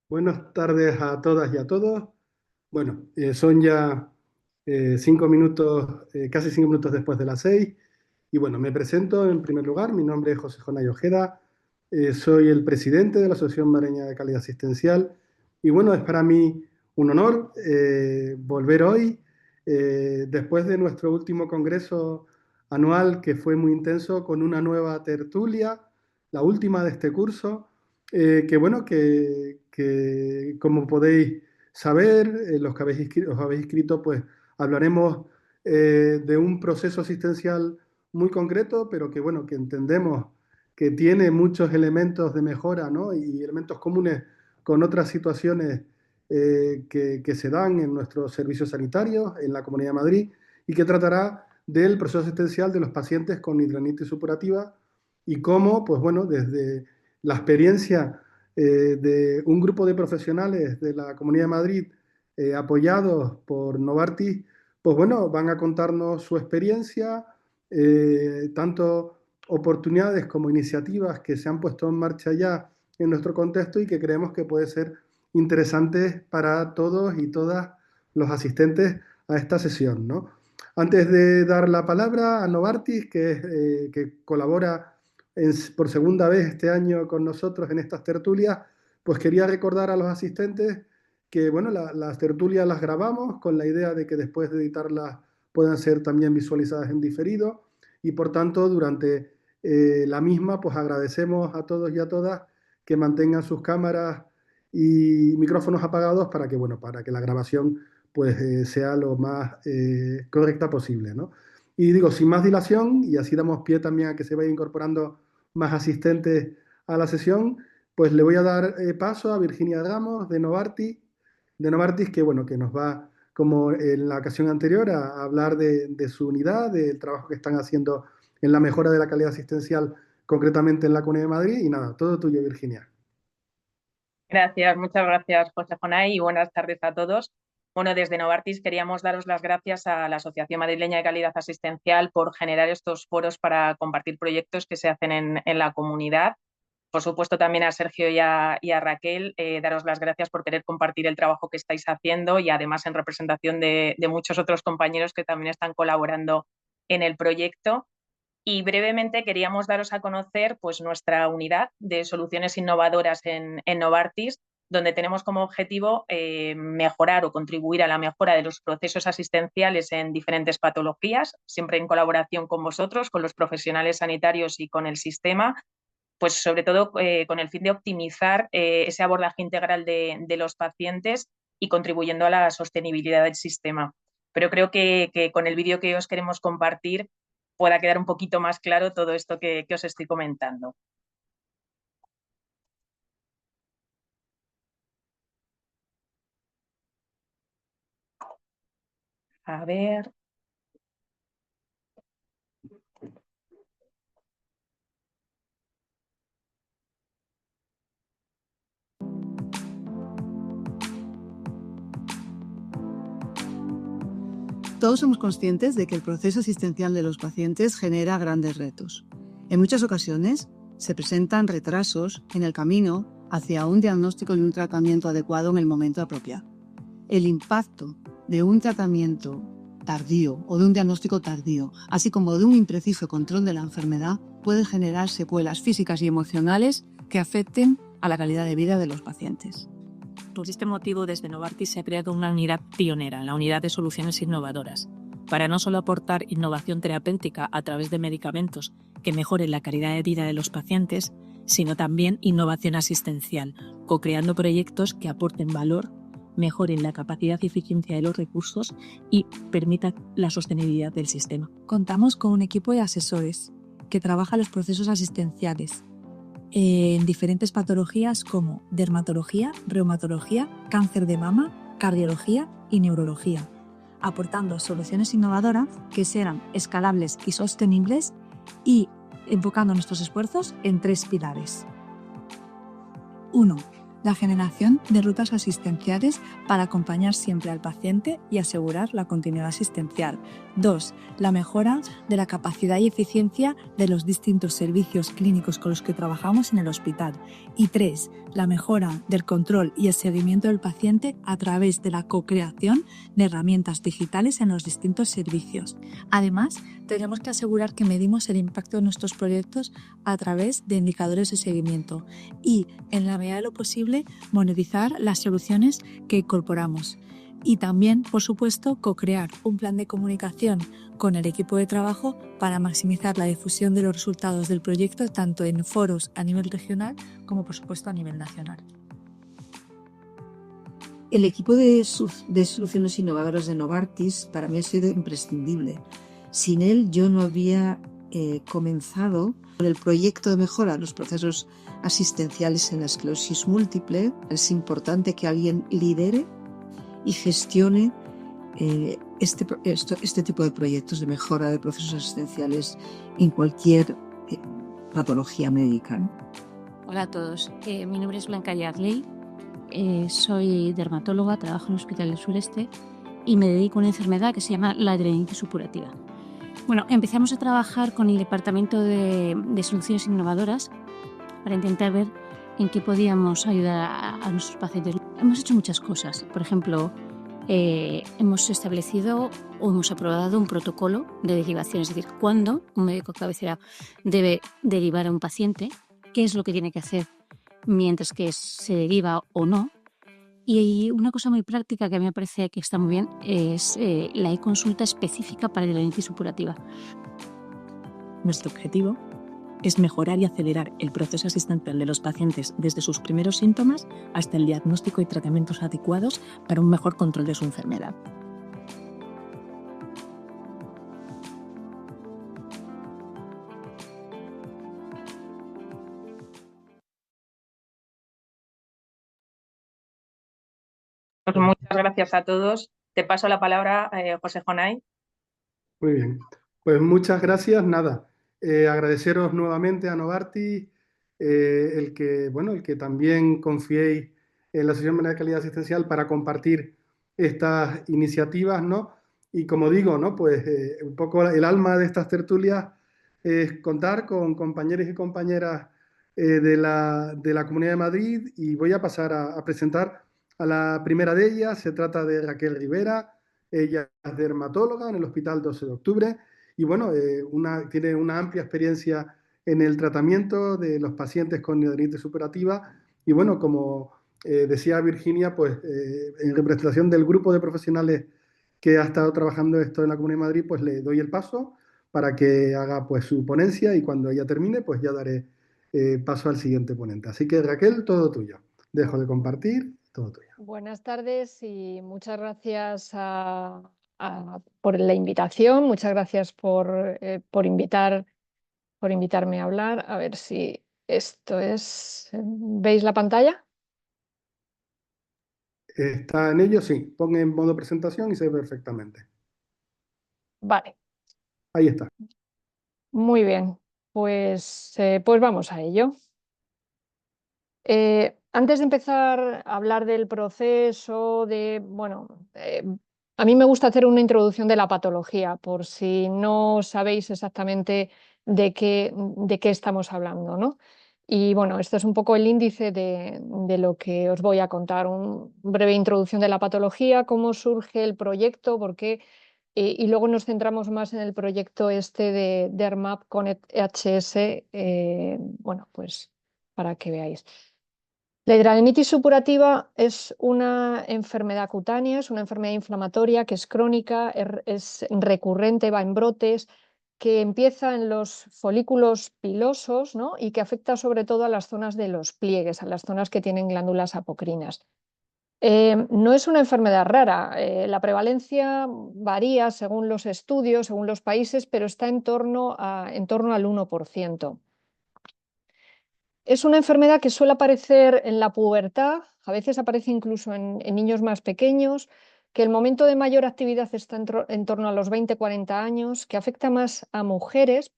Buenas tardes a todas y a todos. Bueno, son ya 5 minutos, casi 5 minutos después de las 6. Y bueno, me presento en primer lugar. Mi nombre es José Jonay Ojeda. Soy el presidente de la Asociación Madrileña de Calidad Asistencial. Y bueno, es para mí un honor volver hoy, después de nuestro último congreso anual, que fue muy intenso, con una nueva tertulia, la última de este curso. Que bueno, que como podéis saber, los que os habéis inscrito, pues hablaremos de un proceso asistencial muy concreto, pero que bueno, que entendemos que tiene muchos elementos de mejora, ¿no? Y elementos comunes con otras situaciones que se dan en nuestros servicios sanitarios en la Comunidad de Madrid, y que tratará del proceso asistencial de los pacientes con hidromielitis supurativa y cómo, pues bueno, desde la experiencia de un grupo de profesionales de la Comunidad de Madrid, apoyados por Novartis, pues bueno, van a contarnos su experiencia, tanto oportunidades como iniciativas que se han puesto en marcha ya en nuestro contexto y que creemos que puede ser interesantes para todos y todas los asistentes a esta sesión, ¿no? Antes de dar la palabra a Novartis, que colabora por segunda vez este año con nosotros en estas tertulias, pues quería recordar a los asistentes que bueno, las tertulias las grabamos con la idea de que después de editarlas puedan ser también visualizadas en diferido, y por tanto durante la misma pues agradecemos a todos y a todas que mantengan sus cámaras y micrófonos apagados para que, bueno, para que la grabación pues sea lo más correcta posible, ¿no? Y digo, sin más dilación, y así damos pie también a que se vaya incorporando más asistentes a la sesión, pues le voy a dar paso a Virginia Ramos de Novartis, que bueno, que nos va, como en la ocasión anterior, a hablar de su unidad, del trabajo que están haciendo en la mejora de la calidad asistencial, concretamente en la Comunidad de Madrid. Y nada, todo tuyo, Virginia. Gracias, muchas gracias, José Jonay, y buenas tardes a todos. Bueno, desde Novartis queríamos daros las gracias a la Asociación Madrileña de Calidad Asistencial por generar estos foros para compartir proyectos que se hacen en la comunidad. Por supuesto, también a Sergio y a Raquel, daros las gracias por querer compartir el trabajo que estáis haciendo, y además en representación de muchos otros compañeros que también están colaborando en el proyecto. Y brevemente queríamos daros a conocer pues, nuestra unidad de soluciones innovadoras en Novartis, donde tenemos como objetivo mejorar o contribuir a la mejora de los procesos asistenciales en diferentes patologías, siempre en colaboración con vosotros, con los profesionales sanitarios y con el sistema, pues sobre todo con el fin de optimizar ese abordaje integral de los pacientes y contribuyendo a la sostenibilidad del sistema. Pero creo que con el vídeo que os queremos compartir pueda quedar un poquito más claro todo esto que os estoy comentando. A ver. Todos somos conscientes de que el proceso asistencial de los pacientes genera grandes retos. En muchas ocasiones se presentan retrasos en el camino hacia un diagnóstico y un tratamiento adecuado en el momento apropiado. El impacto de un tratamiento tardío o de un diagnóstico tardío, así como de un impreciso control de la enfermedad, puede generar secuelas físicas y emocionales que afecten a la calidad de vida de los pacientes. Por este motivo, desde Novartis se ha creado una unidad pionera, la unidad de soluciones innovadoras, para no solo aportar innovación terapéutica a través de medicamentos que mejoren la calidad de vida de los pacientes, sino también innovación asistencial, co-creando proyectos que aporten valor, mejoren la capacidad y eficiencia de los recursos y permitan la sostenibilidad del sistema. Contamos con un equipo de asesores que trabaja los procesos asistenciales en diferentes patologías como dermatología, reumatología, cáncer de mama, cardiología y neurología, aportando soluciones innovadoras que sean escalables y sostenibles y enfocando nuestros esfuerzos en 3 pilares. 1. la generación de rutas asistenciales para acompañar siempre al paciente y asegurar la continuidad asistencial. 2. La mejora de la capacidad y eficiencia de los distintos servicios clínicos con los que trabajamos en el hospital. Y 3. La mejora del control y el seguimiento del paciente a través de la co-creación de herramientas digitales en los distintos servicios. Además, tenemos que asegurar que medimos el impacto de nuestros proyectos a través de indicadores de seguimiento y, en la medida de lo posible, monetizar las soluciones que incorporamos. Y también, por supuesto, co-crear un plan de comunicación con el equipo de trabajo para maximizar la difusión de los resultados del proyecto tanto en foros a nivel regional como, por supuesto, a nivel nacional. El equipo de soluciones innovadoras de Novartis para mí ha sido imprescindible. Sin él yo no había comenzado con el proyecto de mejora de los procesos asistenciales en la esclerosis múltiple. Es importante que alguien lidere y gestione este tipo de proyectos de mejora de procesos asistenciales en cualquier patología médica. Hola a todos, mi nombre es Blanca Yardley, soy dermatóloga, trabajo en el Hospital del Sureste y me dedico a una enfermedad que se llama la adreninitis supurativa. Bueno, empezamos a trabajar con el Departamento de Soluciones Innovadoras para intentar ver en qué podíamos ayudar a nuestros pacientes. Hemos hecho muchas cosas, por ejemplo, hemos establecido o hemos aprobado un protocolo de derivación, es decir, cuándo un médico de cabecera debe derivar a un paciente, qué es lo que tiene que hacer mientras que se deriva o no. Y una cosa muy práctica que a mí me parece que está muy bien es la e-consulta específica para la adreninitis supurativa. Nuestro objetivo es mejorar y acelerar el proceso asistencial de los pacientes desde sus primeros síntomas hasta el diagnóstico y tratamientos adecuados para un mejor control de su enfermedad. Pues muchas gracias a todos. Te paso la palabra, José Jonay. Muy bien, pues muchas gracias. Nada, agradeceros nuevamente a Novartis el que también confiéis en la Asociación de Calidad Asistencial para compartir estas iniciativas, ¿no? Y como digo, ¿no? Pues un poco el alma de estas tertulias es contar con compañeros y compañeras de la Comunidad de Madrid, y voy a pasar a presentar a la primera de ellas. Se trata de Raquel Rivera. Ella es dermatóloga en el Hospital 12 de Octubre y bueno, tiene una amplia experiencia en el tratamiento de los pacientes con adreninitis supurativa y bueno, como decía Virginia, pues en representación del grupo de profesionales que ha estado trabajando esto en la Comunidad de Madrid, pues le doy el paso para que haga pues su ponencia y cuando ella termine, pues ya daré paso al siguiente ponente. Así que Raquel, todo tuyo. Dejo de compartir, todo tuyo. Buenas tardes y muchas gracias por la invitación. Muchas gracias por invitarme a hablar. A ver si esto es... ¿Veis la pantalla? Está en ello, sí. Pon en modo presentación y se ve perfectamente. Vale, Ahí está. muy bien. Pues vamos a ello. Antes de empezar a hablar del proceso, a mí me gusta hacer una introducción de la patología, por si no sabéis exactamente de qué estamos hablando, ¿no? Y bueno, esto es un poco el índice de lo que os voy a contar, una breve introducción de la patología, cómo surge el proyecto, por qué, y luego nos centramos más en el proyecto este de DERMAP con HS, bueno, pues para que veáis. La hidradenitis supurativa es una enfermedad cutánea, es una enfermedad inflamatoria que es crónica, es recurrente, va en brotes, que empieza en los folículos pilosos, ¿no? Y que afecta sobre todo a las zonas de los pliegues, a las zonas que tienen glándulas apocrinas. No es una enfermedad rara, la prevalencia varía según los estudios, según los países, pero está en torno al 1%. Es una enfermedad que suele aparecer en la pubertad, a veces aparece incluso en niños más pequeños, que el momento de mayor actividad está en torno a los 20-40 años, que afecta más a mujeres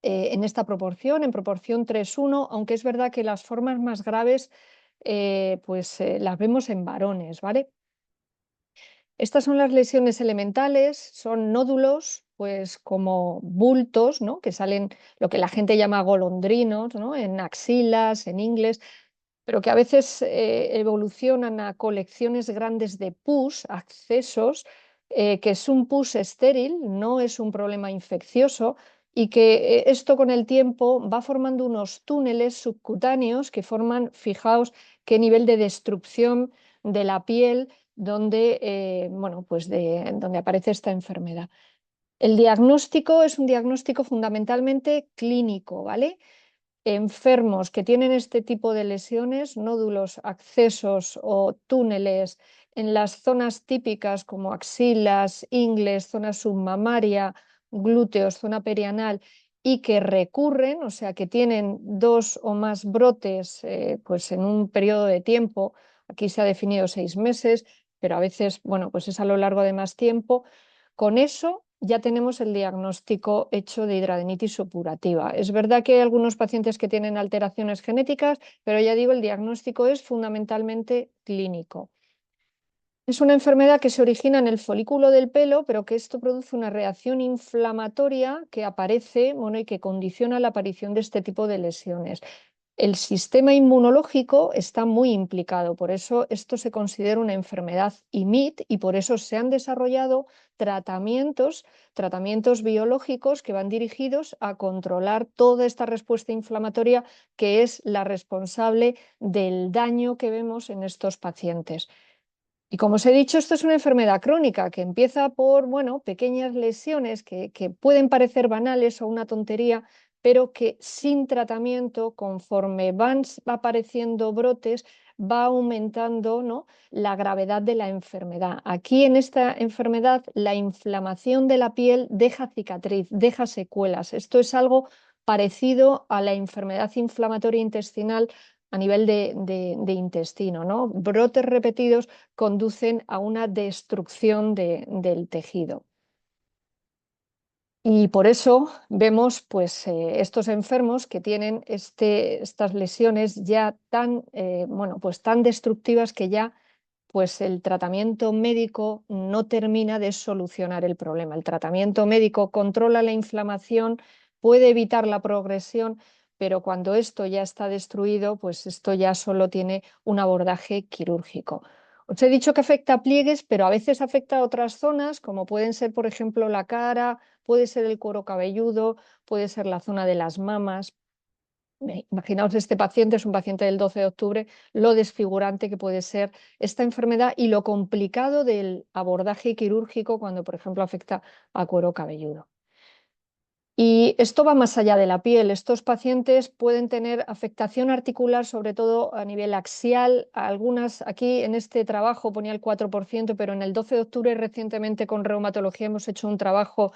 en esta proporción, en proporción 3:1, aunque es verdad que las formas más graves las vemos en varones, ¿vale? Estas son las lesiones elementales, son nódulos, pues como bultos, ¿no? Que salen, lo que la gente llama golondrinos, ¿no? En axilas, en ingles, pero que a veces evolucionan a colecciones grandes de pus, accesos, que es un pus estéril, no es un problema infeccioso, y que esto con el tiempo va formando unos túneles subcutáneos que forman, fijaos qué nivel de destrucción de la piel donde, donde aparece esta enfermedad. El diagnóstico es un diagnóstico fundamentalmente clínico, ¿vale? Enfermos que tienen este tipo de lesiones, nódulos, accesos o túneles en las zonas típicas como axilas, ingles, zona submamaria, glúteos, zona perianal, y que recurren, o sea, que tienen 2 o más brotes pues en un periodo de tiempo, aquí se ha definido 6 meses, pero a veces, bueno, pues es a lo largo de más tiempo. Con eso ya tenemos el diagnóstico hecho de hidradenitis supurativa. Es verdad que hay algunos pacientes que tienen alteraciones genéticas, pero ya digo, el diagnóstico es fundamentalmente clínico. Es una enfermedad que se origina en el folículo del pelo, pero que esto produce una reacción inflamatoria que aparece, bueno, y que condiciona la aparición de este tipo de lesiones. El sistema inmunológico está muy implicado, por eso esto se considera una enfermedad IMID y por eso se han desarrollado tratamientos biológicos que van dirigidos a controlar toda esta respuesta inflamatoria que es la responsable del daño que vemos en estos pacientes. Y como os he dicho, esto es una enfermedad crónica que empieza por, bueno, pequeñas lesiones que pueden parecer banales o una tontería, pero que sin tratamiento, conforme van apareciendo brotes, va aumentando, ¿no?, la gravedad de la enfermedad. Aquí en esta enfermedad la inflamación de la piel deja cicatriz, deja secuelas. Esto es algo parecido a la enfermedad inflamatoria intestinal a nivel de intestino, ¿no? Brotes repetidos conducen a una destrucción del tejido. Y por eso vemos pues, estos enfermos que tienen estas lesiones ya tan, pues tan destructivas que ya pues, el tratamiento médico no termina de solucionar el problema. El tratamiento médico controla la inflamación, puede evitar la progresión, pero cuando esto ya está destruido, pues esto ya solo tiene un abordaje quirúrgico. Os he dicho que afecta a pliegues, pero a veces afecta a otras zonas, como pueden ser, por ejemplo, la cara, puede ser el cuero cabelludo, puede ser la zona de las mamas. Imaginaos, este paciente es un paciente del 12 de octubre, lo desfigurante que puede ser esta enfermedad y lo complicado del abordaje quirúrgico cuando, por ejemplo, afecta a cuero cabelludo. Y esto va más allá de la piel. Estos pacientes pueden tener afectación articular, sobre todo a nivel axial. Algunas, aquí en este trabajo ponía el 4%, pero en el 12 de octubre recientemente con reumatología hemos hecho un trabajo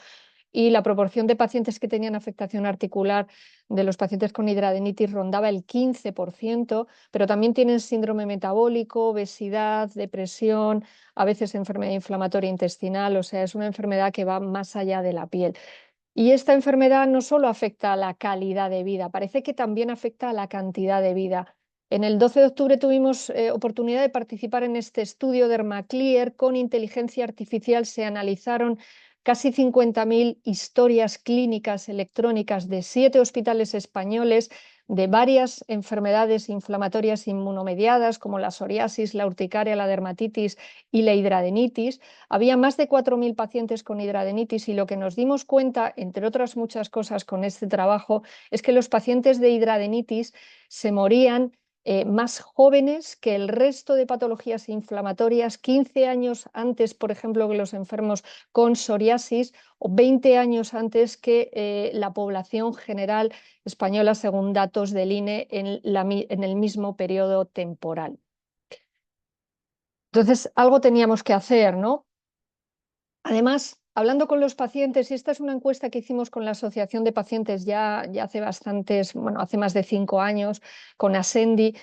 y la proporción de pacientes que tenían afectación articular de los pacientes con hidradenitis rondaba el 15%, pero también tienen síndrome metabólico, obesidad, depresión, a veces enfermedad inflamatoria intestinal, o sea, es una enfermedad que va más allá de la piel. Y esta enfermedad no solo afecta a la calidad de vida, parece que también afecta a la cantidad de vida. En el 12 de octubre tuvimos oportunidad de participar en este estudio Dermaclear con inteligencia artificial. Se analizaron casi 50.000 historias clínicas electrónicas de 7 hospitales españoles de varias enfermedades inflamatorias inmunomediadas como la psoriasis, la urticaria, la dermatitis y la hidradenitis. Había más de 4.000 pacientes con hidradenitis y lo que nos dimos cuenta, entre otras muchas cosas con este trabajo, es que los pacientes de hidradenitis se morían más jóvenes que el resto de patologías inflamatorias, 15 años antes, por ejemplo, que los enfermos con psoriasis o 20 años antes que la población general española, según datos del INE, en el mismo periodo temporal. Entonces, algo teníamos que hacer, ¿no? Además, hablando con los pacientes, y esta es una encuesta que hicimos con la Asociación de Pacientes ya hace hace más de 5 años, con Ascendi,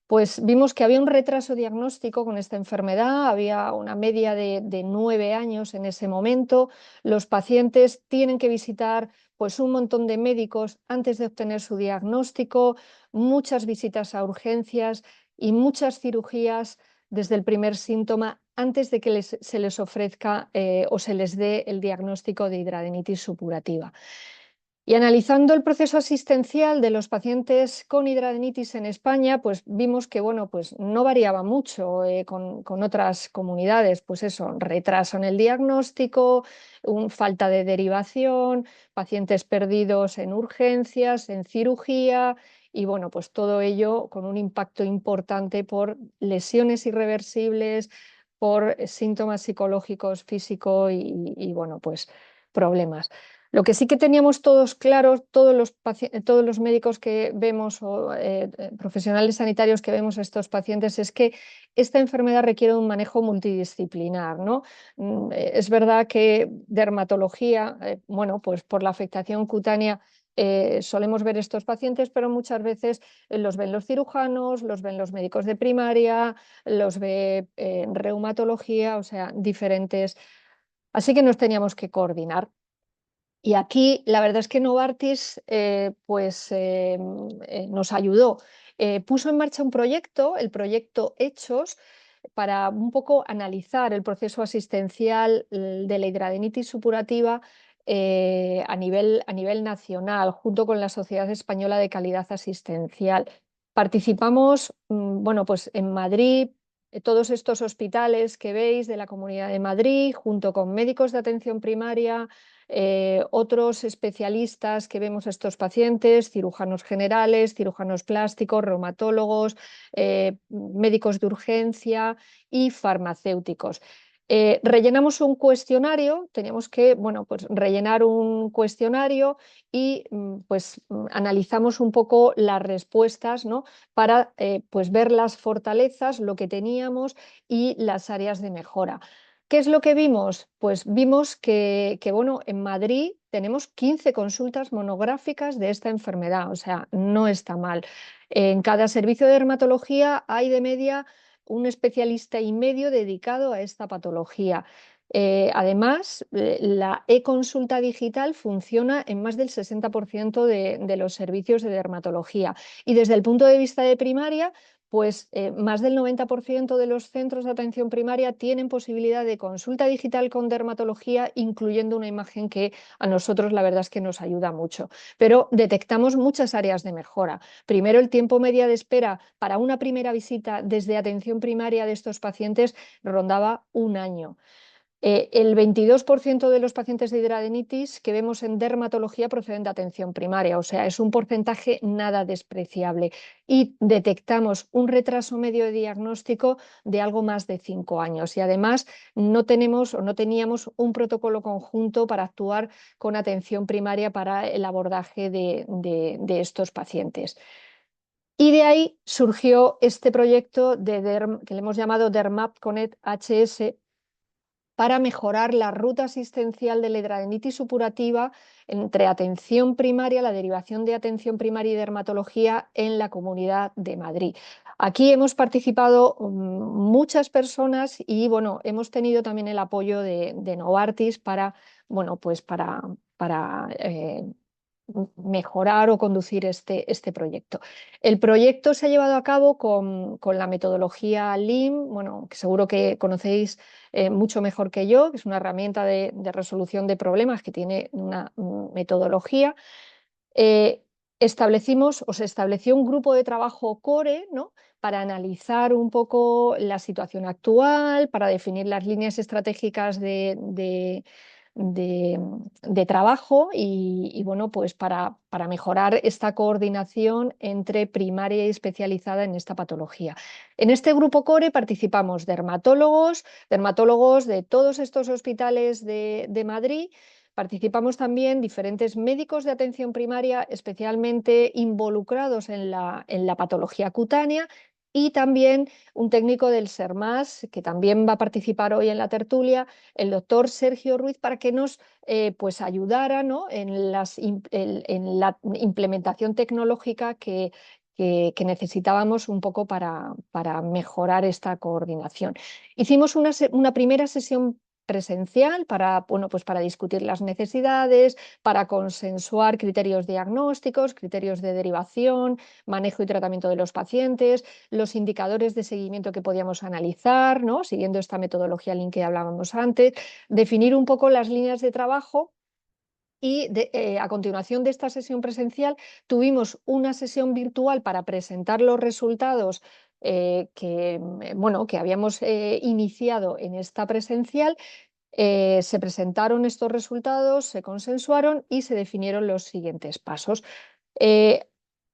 pues vimos que había un retraso diagnóstico con esta enfermedad, había una media de 9 años en ese momento. Los pacientes tienen que visitar pues, un montón de médicos antes de obtener su diagnóstico, muchas visitas a urgencias, y muchas cirugías desde el primer síntoma antes de que se les ofrezca o se les dé el diagnóstico de hidradenitis supurativa. Y analizando el proceso asistencial de los pacientes con hidradenitis en España, pues vimos que bueno, pues no variaba mucho con otras comunidades. Pues eso, retraso en el diagnóstico, falta de derivación, pacientes perdidos en urgencias, en cirugía y bueno, pues todo ello con un impacto importante por lesiones irreversibles, por síntomas psicológicos, físicos y bueno, pues problemas. Lo que sí que teníamos todos claros, todos los médicos que vemos o profesionales sanitarios que vemos a estos pacientes, es que esta enfermedad requiere un manejo multidisciplinar, ¿no? Es verdad que dermatología, bueno, pues por la afectación cutánea solemos ver estos pacientes, pero muchas veces los ven los cirujanos, los ven los médicos de primaria, los ve reumatología, o sea, diferentes. Así que nos teníamos que coordinar. Y aquí la verdad es que Novartis nos ayudó. Puso en marcha un proyecto, el proyecto Hechos, para un poco analizar el proceso asistencial de la hidradenitis supurativa a nivel nacional, junto con la Sociedad Española de Calidad Asistencial. Participamos, bueno, pues en Madrid, todos estos hospitales que veis de la Comunidad de Madrid, junto con médicos de atención primaria, otros especialistas que vemos a estos pacientes, cirujanos generales, cirujanos plásticos, reumatólogos, médicos de urgencia y farmacéuticos. Rellenamos un cuestionario, teníamos que bueno, pues rellenar un cuestionario y analizamos un poco las respuestas, ¿no? Para pues ver las fortalezas, lo que teníamos y las áreas de mejora. ¿Qué es lo que vimos? Pues vimos que bueno, en Madrid tenemos 15 consultas monográficas de esta enfermedad, o sea, no está mal. En cada servicio de dermatología hay de media un especialista y medio dedicado a esta patología. Además, la e-consulta digital funciona en más del 60% de los servicios de dermatología. Y desde el punto de vista de primaria, pues más del 90% de los centros de atención primaria tienen posibilidad de consulta digital con dermatología, incluyendo una imagen que a nosotros la verdad es que nos ayuda mucho. Pero detectamos muchas áreas de mejora. Primero, el tiempo medio de espera para una primera visita desde atención primaria de estos pacientes rondaba un año. El 22% de los pacientes de hidradenitis que vemos en dermatología proceden de atención primaria, o sea, es un porcentaje nada despreciable. Y detectamos un retraso medio de diagnóstico de algo más de 5 años. Y además no tenemos o no teníamos un protocolo conjunto para actuar con atención primaria para el abordaje de estos pacientes. Y de ahí surgió este proyecto que le hemos llamado DermApp Connect HS, para mejorar la ruta asistencial de la hidradenitis supurativa entre atención primaria, la derivación de atención primaria y dermatología en la Comunidad de Madrid. Aquí hemos participado muchas personas y bueno, hemos tenido también el apoyo de Novartis para, bueno, pues para mejorar o conducir este proyecto. El proyecto se ha llevado a cabo con la metodología LIM, bueno, que seguro que conocéis mucho mejor que yo, que es una herramienta de resolución de problemas que tiene una metodología. Se estableció un grupo de trabajo core, ¿no? Para analizar un poco la situación actual, para definir las líneas estratégicas de trabajo y bueno, pues para mejorar esta coordinación entre primaria y especializada en esta patología. En este grupo core participamos dermatólogos de todos estos hospitales de Madrid. Participamos también diferentes médicos de atención primaria especialmente involucrados en la patología cutánea y también un técnico del SERMAS que también va a participar hoy en la tertulia, el doctor Sergio Ruiz, para que nos pues ayudara, ¿no? en la implementación tecnológica que necesitábamos un poco para mejorar esta coordinación. Hicimos una primera sesión presencial para, bueno, pues para discutir las necesidades, para consensuar criterios diagnósticos, criterios de derivación, manejo y tratamiento de los pacientes, los indicadores de seguimiento que podíamos analizar, ¿no? Siguiendo esta metodología Lean que hablábamos antes, definir un poco las líneas de trabajo. Y a continuación de esta sesión presencial tuvimos una sesión virtual para presentar los resultados que habíamos iniciado en esta presencial. Se presentaron estos resultados, se consensuaron y se definieron los siguientes pasos. Eh,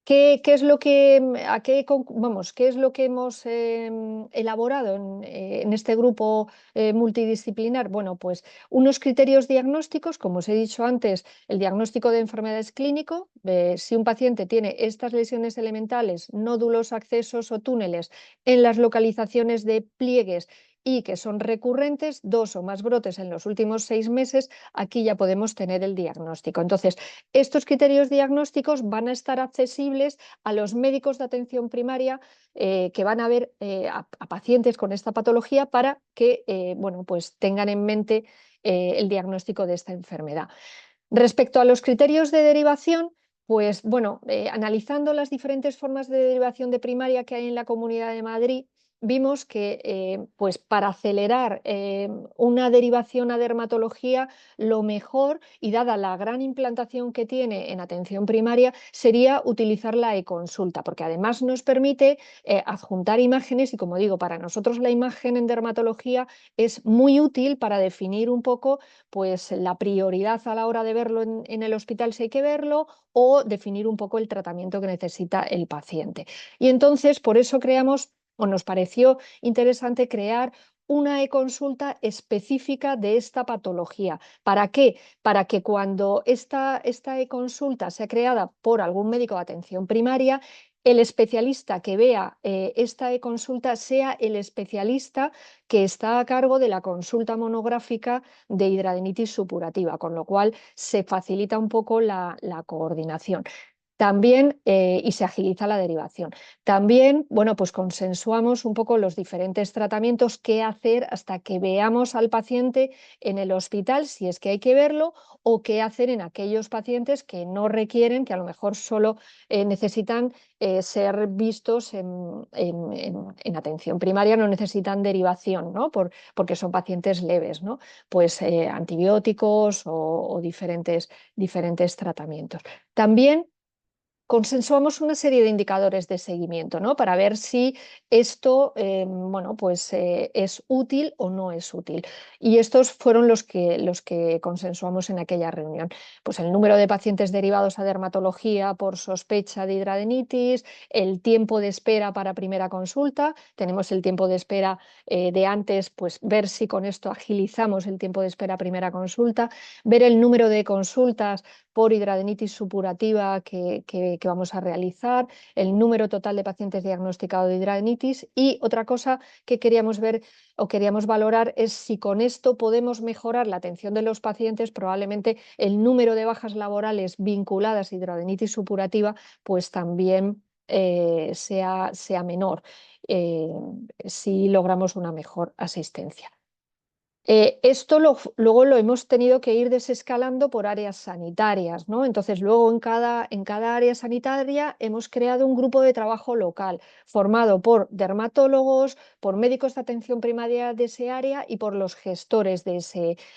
¿Qué es lo que, qué es lo que hemos elaborado en este grupo multidisciplinar? Bueno, pues unos criterios diagnósticos, como os he dicho antes, el diagnóstico de enfermedades clínico, si un paciente tiene estas lesiones elementales, nódulos, accesos o túneles en las localizaciones de pliegues y que son recurrentes, 2 o más brotes en los últimos 6 meses, aquí ya podemos tener el diagnóstico. Entonces, estos criterios diagnósticos van a estar accesibles a los médicos de atención primaria que van a ver a pacientes con esta patología para que bueno, pues tengan en mente el diagnóstico de esta enfermedad. Respecto a los criterios de derivación, pues bueno, analizando las diferentes formas de derivación de primaria que hay en la Comunidad de Madrid, vimos que pues para acelerar una derivación a dermatología, lo mejor, y dada la gran implantación que tiene en atención primaria, sería utilizar la e-consulta, porque además nos permite adjuntar imágenes y, como digo, para nosotros la imagen en dermatología es muy útil para definir un poco pues, la prioridad a la hora de verlo en el hospital si hay que verlo, o definir un poco el tratamiento que necesita el paciente. Y entonces, por eso creamos, o nos pareció interesante crear una e-consulta específica de esta patología. ¿Para qué? Para que cuando esta e-consulta sea creada por algún médico de atención primaria, el especialista que vea esta e-consulta sea el especialista que está a cargo de la consulta monográfica de hidradenitis supurativa, con lo cual se facilita un poco la coordinación. También, y se agiliza la derivación. También, bueno, pues consensuamos un poco los diferentes tratamientos, qué hacer hasta que veamos al paciente en el hospital, si es que hay que verlo, o qué hacer en aquellos pacientes que no requieren, que a lo mejor solo necesitan ser vistos en atención primaria, no necesitan derivación, ¿no? Porque son pacientes leves, ¿no? Pues antibióticos o diferentes tratamientos. También consensuamos una serie de indicadores de seguimiento, ¿no? Para ver si esto bueno, pues, es útil o no es útil. Y estos fueron los que consensuamos en aquella reunión. Pues el número de pacientes derivados a dermatología por sospecha de hidradenitis, el tiempo de espera para primera consulta. Tenemos el tiempo de espera de antes, pues ver si con esto agilizamos el tiempo de espera a primera consulta, ver el número de consultas por hidradenitis supurativa que vamos a realizar, el número total de pacientes diagnosticados de hidradenitis, y otra cosa que queríamos ver o queríamos valorar es si con esto podemos mejorar la atención de los pacientes. Probablemente el número de bajas laborales vinculadas a hidradenitis supurativa pues también sea menor si logramos una mejor asistencia. Esto luego lo hemos tenido que ir desescalando por áreas sanitarias, ¿no? Entonces, luego en cada área sanitaria hemos creado un grupo de trabajo local formado por dermatólogos, por médicos de atención primaria de ese área y por los gestores de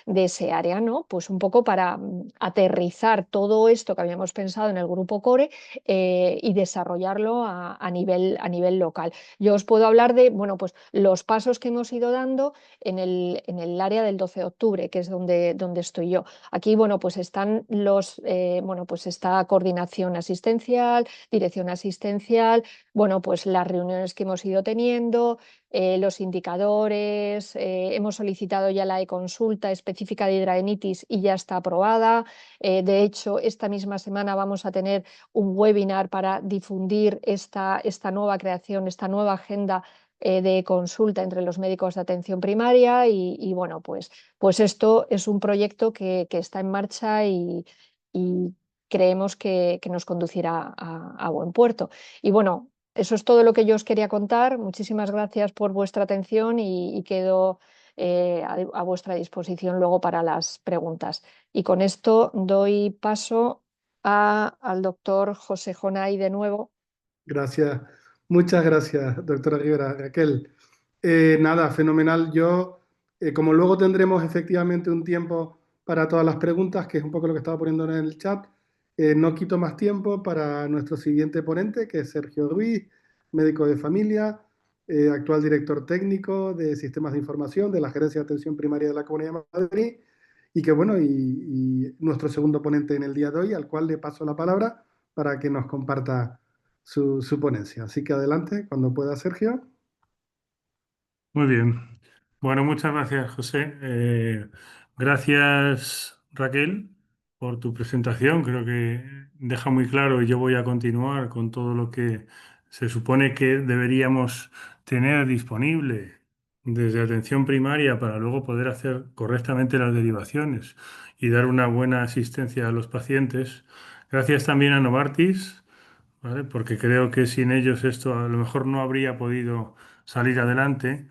ese área, ¿no? Pues un poco para aterrizar todo esto que habíamos pensado en el grupo CORE y desarrollarlo a nivel local. Yo os puedo hablar de, bueno, pues los pasos que hemos ido dando en el área del 12 de octubre, que es donde estoy yo. Aquí, bueno, pues están pues esta coordinación asistencial, dirección asistencial, bueno, pues las reuniones que hemos ido teniendo, los indicadores, hemos solicitado ya la e-consulta específica de hidradenitis y ya está aprobada. De hecho, esta misma semana vamos a tener un webinar para difundir esta nueva creación, esta nueva agenda de consulta entre los médicos de atención primaria y bueno, pues esto es un proyecto que está en marcha y creemos que nos conducirá a buen puerto. Y bueno, eso es todo lo que yo os quería contar. Muchísimas gracias por vuestra atención y quedo a vuestra disposición luego para las preguntas. Y con esto doy paso al doctor José Jonay de nuevo. Gracias, muchas gracias, doctora Rivera. Raquel, nada, fenomenal. Yo, como luego tendremos efectivamente un tiempo para todas las preguntas, que es un poco lo que estaba poniendo en el chat, no quito más tiempo para nuestro siguiente ponente, que es Sergio Ruiz, médico de familia, actual director técnico de Sistemas de Información de la Gerencia de Atención Primaria de la Comunidad de Madrid, y que bueno, y nuestro segundo ponente en el día de hoy, al cual le paso la palabra para que nos comparta su ponencia. Así que adelante, cuando pueda, Sergio. Muy bien. Bueno, muchas gracias, José. Gracias, Raquel, por tu presentación. Creo que deja muy claro y yo voy a continuar con todo lo que se supone que deberíamos tener disponible desde atención primaria para luego poder hacer correctamente las derivaciones y dar una buena asistencia a los pacientes. Gracias también a Novartis, ¿vale? Porque creo que sin ellos esto a lo mejor no habría podido salir adelante.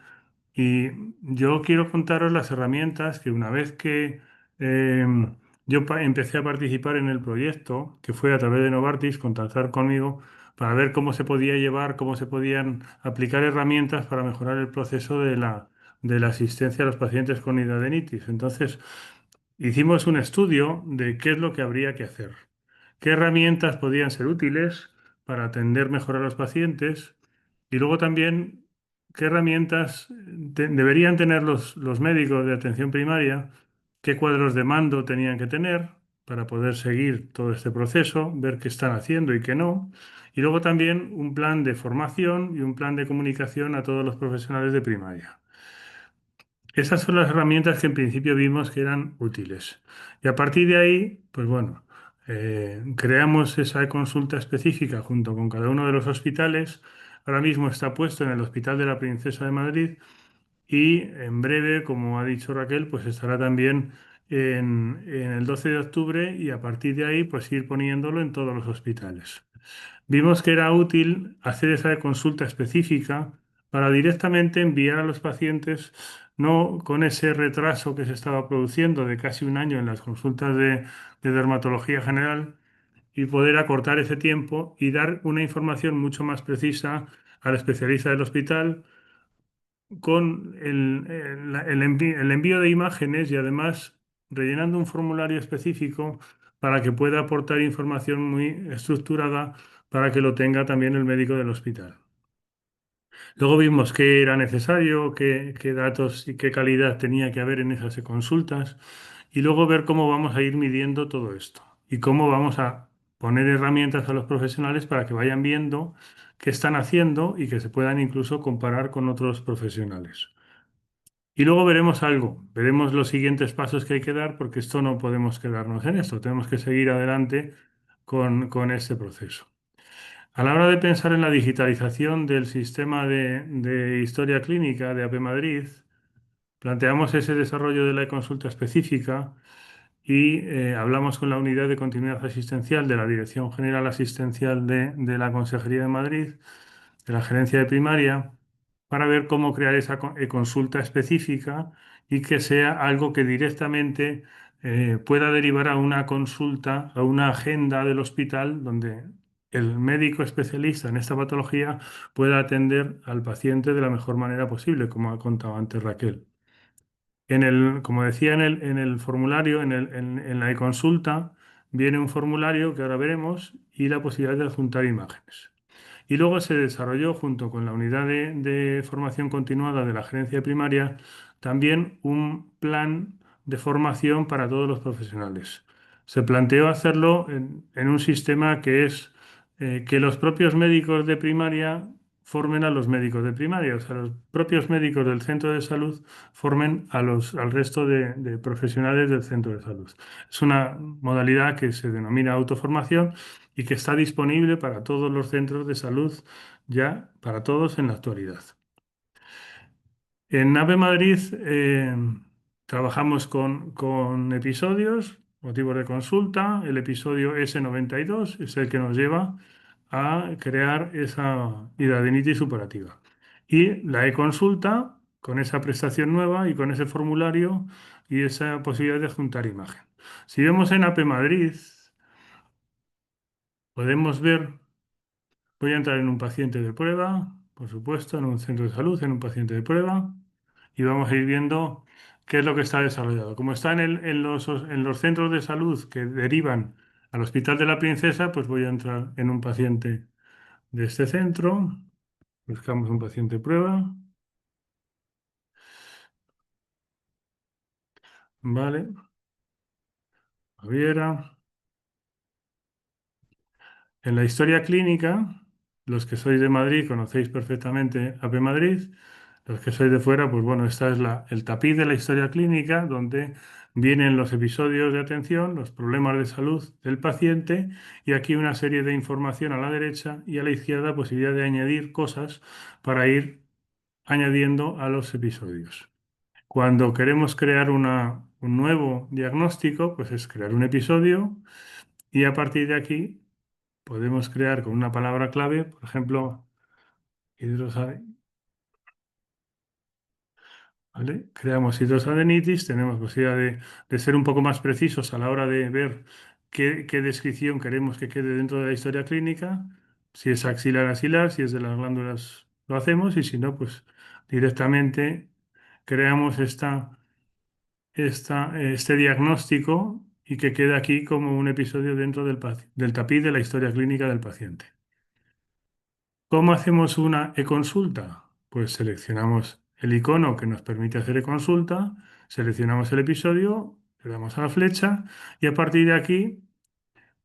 Y yo quiero contaros las herramientas que una vez que eh, empecé a participar en el proyecto, que fue a través de Novartis, contactar conmigo para ver cómo se podía llevar, cómo se podían aplicar herramientas para mejorar el proceso de la asistencia a los pacientes con hidradenitis. Entonces, hicimos un estudio de qué es lo que habría que hacer, qué herramientas podían ser útiles para atender mejor a los pacientes y luego también qué herramientas deberían tener los médicos de atención primaria, qué cuadros de mando tenían que tener para poder seguir todo este proceso, ver qué están haciendo y qué no. Y luego también un plan de formación y un plan de comunicación a todos los profesionales de primaria. Esas son las herramientas que en principio vimos que eran útiles. Y a partir de ahí, pues bueno, creamos esa consulta específica junto con cada uno de los hospitales. Ahora mismo está puesto en el Hospital de la Princesa de Madrid y en breve, como ha dicho Raquel, pues estará también en el 12 de octubre y a partir de ahí, pues ir poniéndolo en todos los hospitales. Vimos que era útil hacer esa consulta específica para directamente enviar a los pacientes, no con ese retraso que se estaba produciendo de casi un año en las consultas de dermatología general, y poder acortar ese tiempo y dar una información mucho más precisa al especialista del hospital con el envío de imágenes y además rellenando un formulario específico para que pueda aportar información muy estructurada para que lo tenga también el médico del hospital. Luego vimos qué era necesario, qué datos y qué calidad tenía que haber en esas consultas y luego ver cómo vamos a ir midiendo todo esto y cómo vamos a poner herramientas a los profesionales para que vayan viendo qué están haciendo y que se puedan incluso comparar con otros profesionales. Y luego veremos algo, veremos los siguientes pasos que hay que dar porque esto no podemos quedarnos en esto, tenemos que seguir adelante con este proceso. A la hora de pensar en la digitalización del sistema de historia clínica de AP Madrid, planteamos ese desarrollo de la consulta específica y hablamos con la Unidad de Continuidad Asistencial de la Dirección General Asistencial de la Consejería de Madrid, de la Gerencia de Primaria, para ver cómo crear esa consulta específica y que sea algo que directamente pueda derivar a una consulta, a una agenda del hospital donde el médico especialista en esta patología pueda atender al paciente de la mejor manera posible, como ha contado antes Raquel. Como decía en el formulario, en la e-consulta, viene un formulario que ahora veremos y la posibilidad de adjuntar imágenes. Y luego se desarrolló, junto con la unidad de formación continuada de la gerencia de primaria, también un plan de formación para todos los profesionales. Se planteó hacerlo en un sistema que es que los propios médicos de primaria formen a los médicos de primaria, o sea, los propios médicos del centro de salud formen al resto de profesionales del centro de salud. Es una modalidad que se denomina autoformación y que está disponible para todos los centros de salud, ya para todos en la actualidad. En AVE Madrid trabajamos con episodios, motivos de consulta. El episodio S92 es el que nos lleva a crear esa hidradenitis supurativa. Y la e-consulta con esa prestación nueva y con ese formulario y esa posibilidad de juntar imagen. Si vemos en AP Madrid, podemos ver, voy a entrar en un paciente de prueba, por supuesto, en un centro de salud, en un paciente de prueba, y vamos a ir viendo qué es lo que está desarrollado. Como está en los centros de salud que derivan al Hospital de la Princesa, pues voy a entrar en un paciente de este centro. Buscamos un paciente de prueba. Vale. Baviera. En la historia clínica, los que sois de Madrid conocéis perfectamente AP Madrid. Los que sois de fuera, pues bueno, esta es el tapiz de la historia clínica, donde vienen los episodios de atención, los problemas de salud del paciente y aquí una serie de información a la derecha y a la izquierda posibilidad de añadir cosas para ir añadiendo a los episodios. Cuando queremos crear un nuevo diagnóstico, pues es crear un episodio y a partir de aquí podemos crear con una palabra clave, por ejemplo, hidrosadenitis. ¿Vale? Creamos hidrosadenitis, tenemos posibilidad de ser un poco más precisos a la hora de ver qué descripción queremos que quede dentro de la historia clínica. Si es axilar, axilar, si es de las glándulas, lo hacemos y si no, pues directamente creamos este diagnóstico y que quede aquí como un episodio dentro del tapiz de la historia clínica del paciente. ¿Cómo hacemos una e-consulta? Pues seleccionamos el icono que nos permite hacer e-consulta, seleccionamos el episodio, le damos a la flecha y a partir de aquí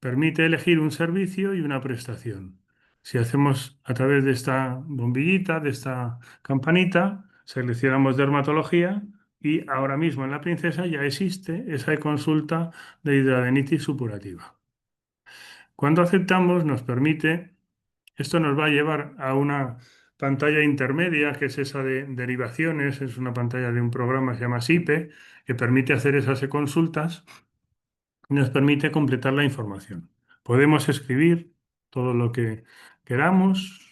permite elegir un servicio y una prestación. Si hacemos a través de esta bombillita, de esta campanita, seleccionamos dermatología y ahora mismo en la Princesa ya existe esa e-consulta de hidradenitis supurativa. Cuando aceptamos nos permite, esto nos va a llevar a una pantalla intermedia, que es esa de derivaciones, es una pantalla de un programa que se llama SIPE, que permite hacer esas e-consultas y nos permite completar la información. Podemos escribir todo lo que queramos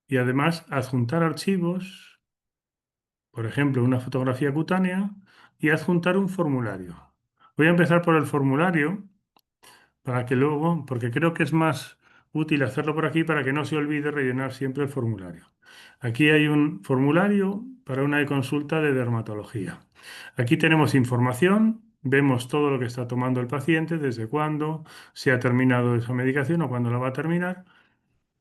y además adjuntar archivos, por ejemplo, una fotografía cutánea y adjuntar un formulario. Voy a empezar por el formulario para que luego, porque creo que es más útil hacerlo por aquí para que no se olvide rellenar siempre el formulario. Aquí hay un formulario para una consulta de dermatología. Aquí tenemos información, vemos todo lo que está tomando el paciente, desde cuándo se ha terminado esa medicación o cuándo la va a terminar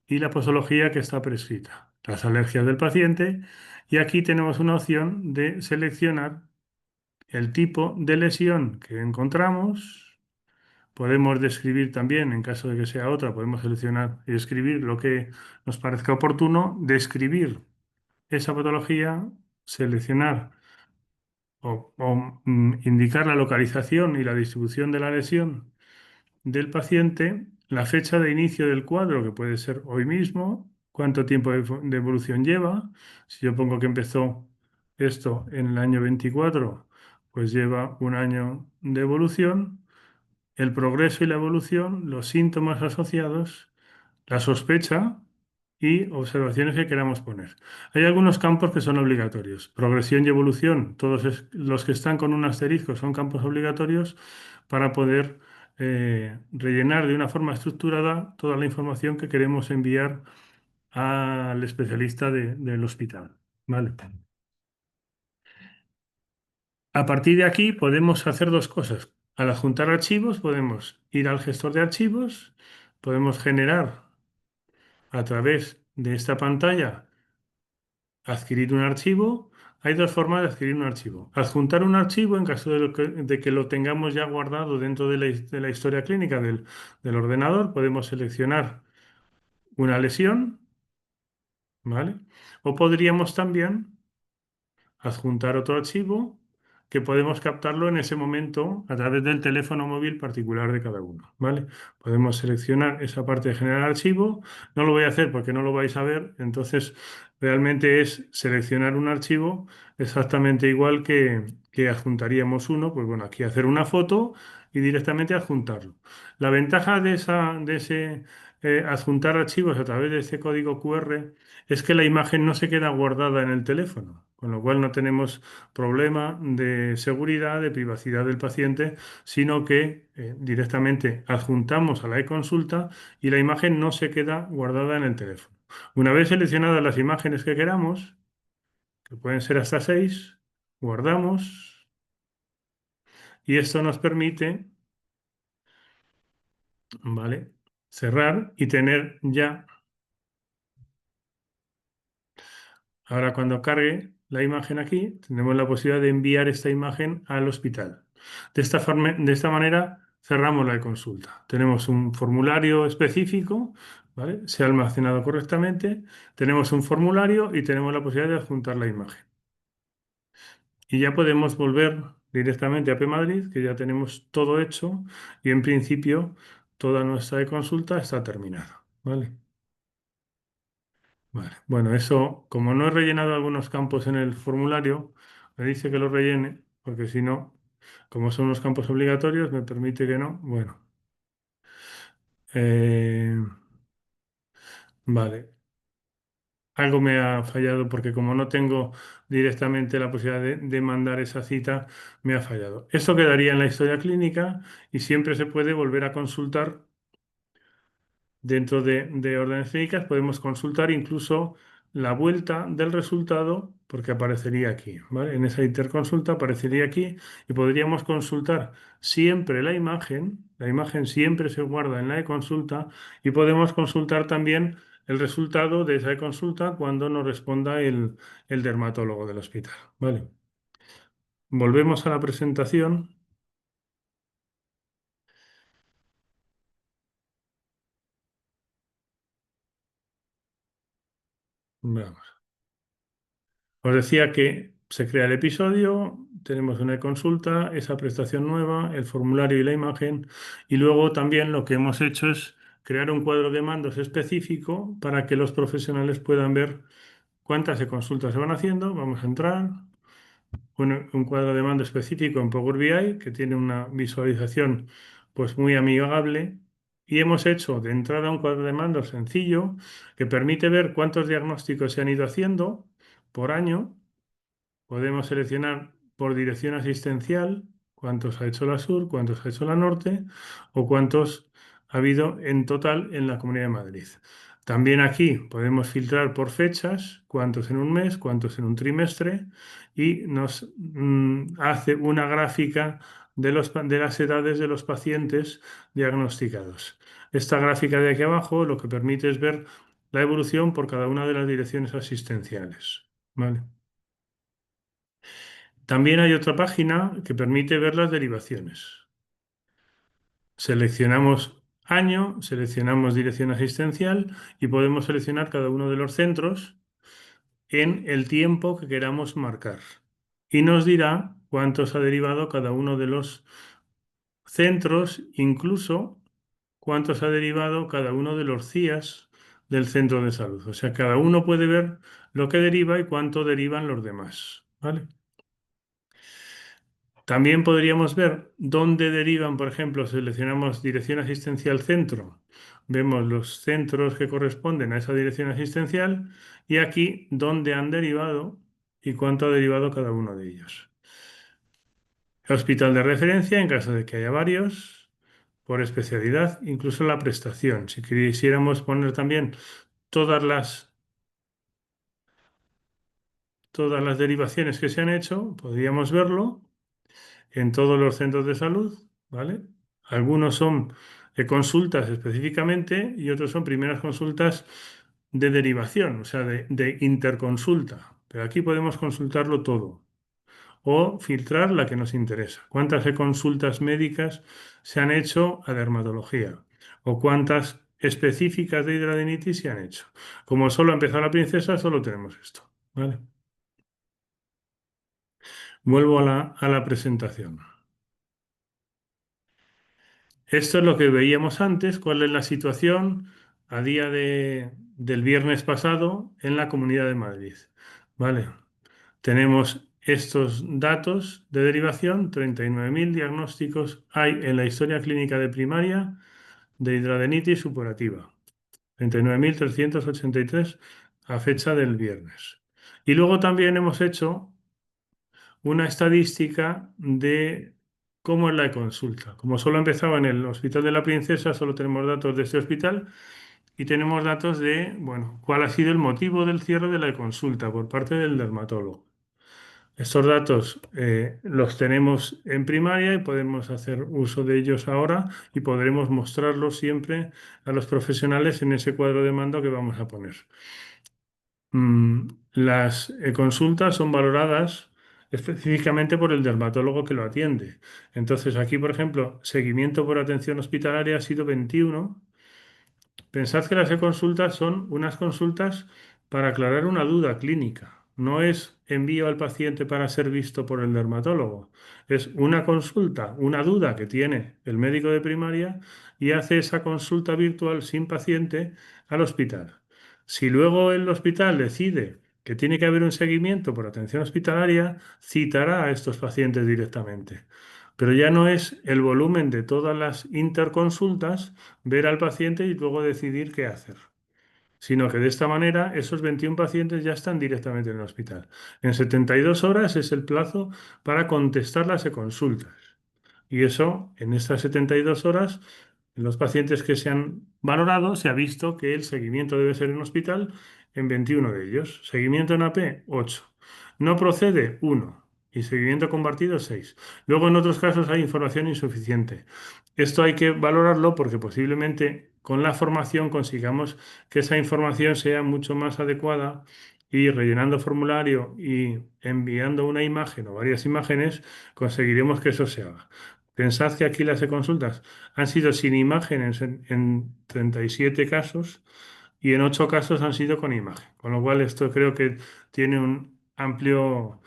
y la posología que está prescrita, las alergias del paciente y aquí tenemos una opción de seleccionar el tipo de lesión que encontramos. Podemos describir también, en caso de que sea otra, podemos seleccionar y escribir lo que nos parezca oportuno, describir esa patología, seleccionar o indicar la localización y la distribución de la lesión del paciente, la fecha de inicio del cuadro, que puede ser hoy mismo, cuánto tiempo de evolución lleva. Si yo pongo que empezó esto en el año 24, pues lleva un año de evolución, el progreso y la evolución, los síntomas asociados, la sospecha y observaciones que queramos poner. Hay algunos campos que son obligatorios. Progresión y evolución, todos los que están con un asterisco son campos obligatorios para poder rellenar de una forma estructurada toda la información que queremos enviar al especialista del hospital. ¿Vale? A partir de aquí podemos hacer dos cosas. Al adjuntar archivos podemos ir al gestor de archivos, podemos generar a través de esta pantalla adquirir un archivo. Hay dos formas de adquirir un archivo. Adjuntar un archivo en caso de que lo tengamos ya guardado dentro de la historia clínica del ordenador. Podemos seleccionar una lesión, ¿vale? O podríamos también adjuntar otro archivo que podemos captarlo en ese momento a través del teléfono móvil particular de cada uno, ¿vale? Podemos seleccionar esa parte de generar archivo. No lo voy a hacer porque no lo vais a ver, entonces realmente es seleccionar un archivo exactamente igual que adjuntaríamos uno, pues bueno, aquí hacer una foto y directamente adjuntarlo. La ventaja de ese adjuntar archivos a través de este código QR es que la imagen no se queda guardada en el teléfono, con lo cual no tenemos problema de seguridad, de privacidad del paciente, sino que directamente adjuntamos a la e-consulta y la imagen no se queda guardada en el teléfono. Una vez seleccionadas las imágenes que queramos, que pueden ser hasta 6, guardamos y esto nos permite, ¿vale?, cerrar y tener ya. Ahora cuando cargue la imagen aquí, tenemos la posibilidad de enviar esta imagen al hospital. De esta manera cerramos la consulta. Tenemos un formulario específico, ¿vale? Se ha almacenado correctamente, tenemos un formulario y tenemos la posibilidad de adjuntar la imagen. Y ya podemos volver directamente a AP Madrid, que ya tenemos todo hecho y en principio toda nuestra consulta está terminada, ¿vale? Vale. Bueno, eso, como no he rellenado algunos campos en el formulario, me dice que lo rellene, porque si no, como son los campos obligatorios, me permite que no. Bueno, eh, vale. Algo me ha fallado porque como no tengo directamente la posibilidad de mandar esa cita, me ha fallado. Esto quedaría en la historia clínica y siempre se puede volver a consultar. Dentro de órdenes clínicas podemos consultar incluso la vuelta del resultado porque aparecería aquí, ¿vale? En esa interconsulta aparecería aquí y podríamos consultar siempre la imagen siempre se guarda en la e-consulta y podemos consultar también el resultado de esa e-consulta cuando nos responda el dermatólogo del hospital, ¿vale? Volvemos a la presentación. Veamos. Os decía que se crea el episodio, tenemos una consulta, esa prestación nueva, el formulario y la imagen, y luego también lo que hemos hecho es crear un cuadro de mandos específico para que los profesionales puedan ver cuántas consultas se van haciendo. Vamos a entrar, un cuadro de mando específico en Power BI que tiene una visualización pues muy amigable. Y hemos hecho de entrada un cuadro de mando sencillo que permite ver cuántos diagnósticos se han ido haciendo por año. Podemos seleccionar por dirección asistencial cuántos ha hecho la Sur, cuántos ha hecho la Norte o cuántos ha habido en total en la Comunidad de Madrid. También aquí podemos filtrar por fechas, cuántos en un mes, cuántos en un trimestre y nos hace una gráfica de las edades de los pacientes diagnosticados. Esta gráfica de aquí abajo lo que permite es ver la evolución por cada una de las direcciones asistenciales. ¿Vale? También hay otra página que permite ver las derivaciones. Seleccionamos año, seleccionamos dirección asistencial y podemos seleccionar cada uno de los centros en el tiempo que queramos marcar. Y nos dirá cuántos ha derivado cada uno de los centros, incluso cuántos ha derivado cada uno de los CIAs del centro de salud. O sea, cada uno puede ver lo que deriva y cuánto derivan los demás. ¿Vale? También podríamos ver dónde derivan, por ejemplo, seleccionamos dirección asistencial centro, vemos los centros que corresponden a esa dirección asistencial y aquí dónde han derivado y cuánto ha derivado cada uno de ellos. Hospital de referencia en caso de que haya varios, por especialidad, incluso la prestación. Si quisiéramos poner también todas las derivaciones que se han hecho, podríamos verlo en todos los centros de salud, ¿vale? Algunos son consultas específicamente y otros son primeras consultas de derivación, o sea, de interconsulta. Pero aquí podemos consultarlo todo o filtrar la que nos interesa. ¿Cuántas consultas médicas se han hecho a dermatología? ¿O cuántas específicas de hidradenitis se han hecho? Como solo ha empezado la princesa, solo tenemos esto, ¿vale? Vuelvo a la presentación. Esto es lo que veíamos antes, cuál es la situación a día del viernes pasado en la Comunidad de Madrid. ¿Vale? Tenemos estos datos de derivación, 39.000 diagnósticos hay en la historia clínica de primaria de hidradenitis supurativa. 39.383 a fecha del viernes. Y luego también hemos hecho una estadística de cómo es la consulta. Como solo empezaba en el Hospital de la Princesa, solo tenemos datos de este hospital y tenemos datos de, bueno, cuál ha sido el motivo del cierre de la consulta por parte del dermatólogo. Estos datos los tenemos en primaria y podemos hacer uso de ellos ahora y podremos mostrarlos siempre a los profesionales en ese cuadro de mando que vamos a poner. Las consultas son valoradas específicamente por el dermatólogo que lo atiende. Entonces, aquí, por ejemplo, seguimiento por atención hospitalaria ha sido 21. Pensad que las e-consultas son unas consultas para aclarar una duda clínica. No es envío al paciente para ser visto por el dermatólogo. Es una consulta, una duda que tiene el médico de primaria y hace esa consulta virtual sin paciente al hospital. Si luego el hospital decide que tiene que haber un seguimiento por atención hospitalaria, citará a estos pacientes directamente. Pero ya no es el volumen de todas las interconsultas, ver al paciente y luego decidir qué hacer, sino que de esta manera esos 21 pacientes ya están directamente en el hospital. En 72 horas es el plazo para contestar las consultas. Y eso, en estas 72 horas, en los pacientes que se han valorado, se ha visto que el seguimiento debe ser en hospital en 21 de ellos. Seguimiento en AP, 8. No procede, 1. Y seguimiento compartido, 6. Luego, en otros casos, hay información insuficiente. Esto hay que valorarlo porque posiblemente con la formación consigamos que esa información sea mucho más adecuada y rellenando formulario y enviando una imagen o varias imágenes, conseguiremos que eso se haga. Pensad que aquí las e-consultas han sido sin imágenes en 37 casos y en 8 casos han sido con imagen. Con lo cual esto creo que tiene un amplio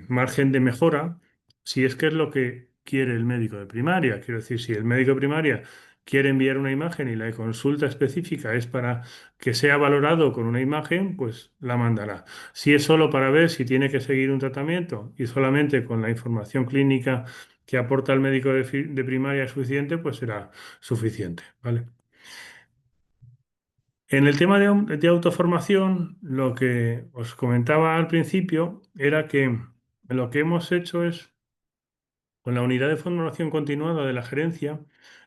margen de mejora si es que es lo que quiere el médico de primaria. Quiero decir, si el médico de primaria quiere enviar una imagen y la consulta específica es para que sea valorado con una imagen, pues la mandará. Si es solo para ver si tiene que seguir un tratamiento y solamente con la información clínica que aporta el médico de primaria es suficiente, pues será suficiente, ¿vale? En el tema de autoformación, lo que os comentaba al principio era que lo que hemos hecho es, con la unidad de formación continuada de la gerencia,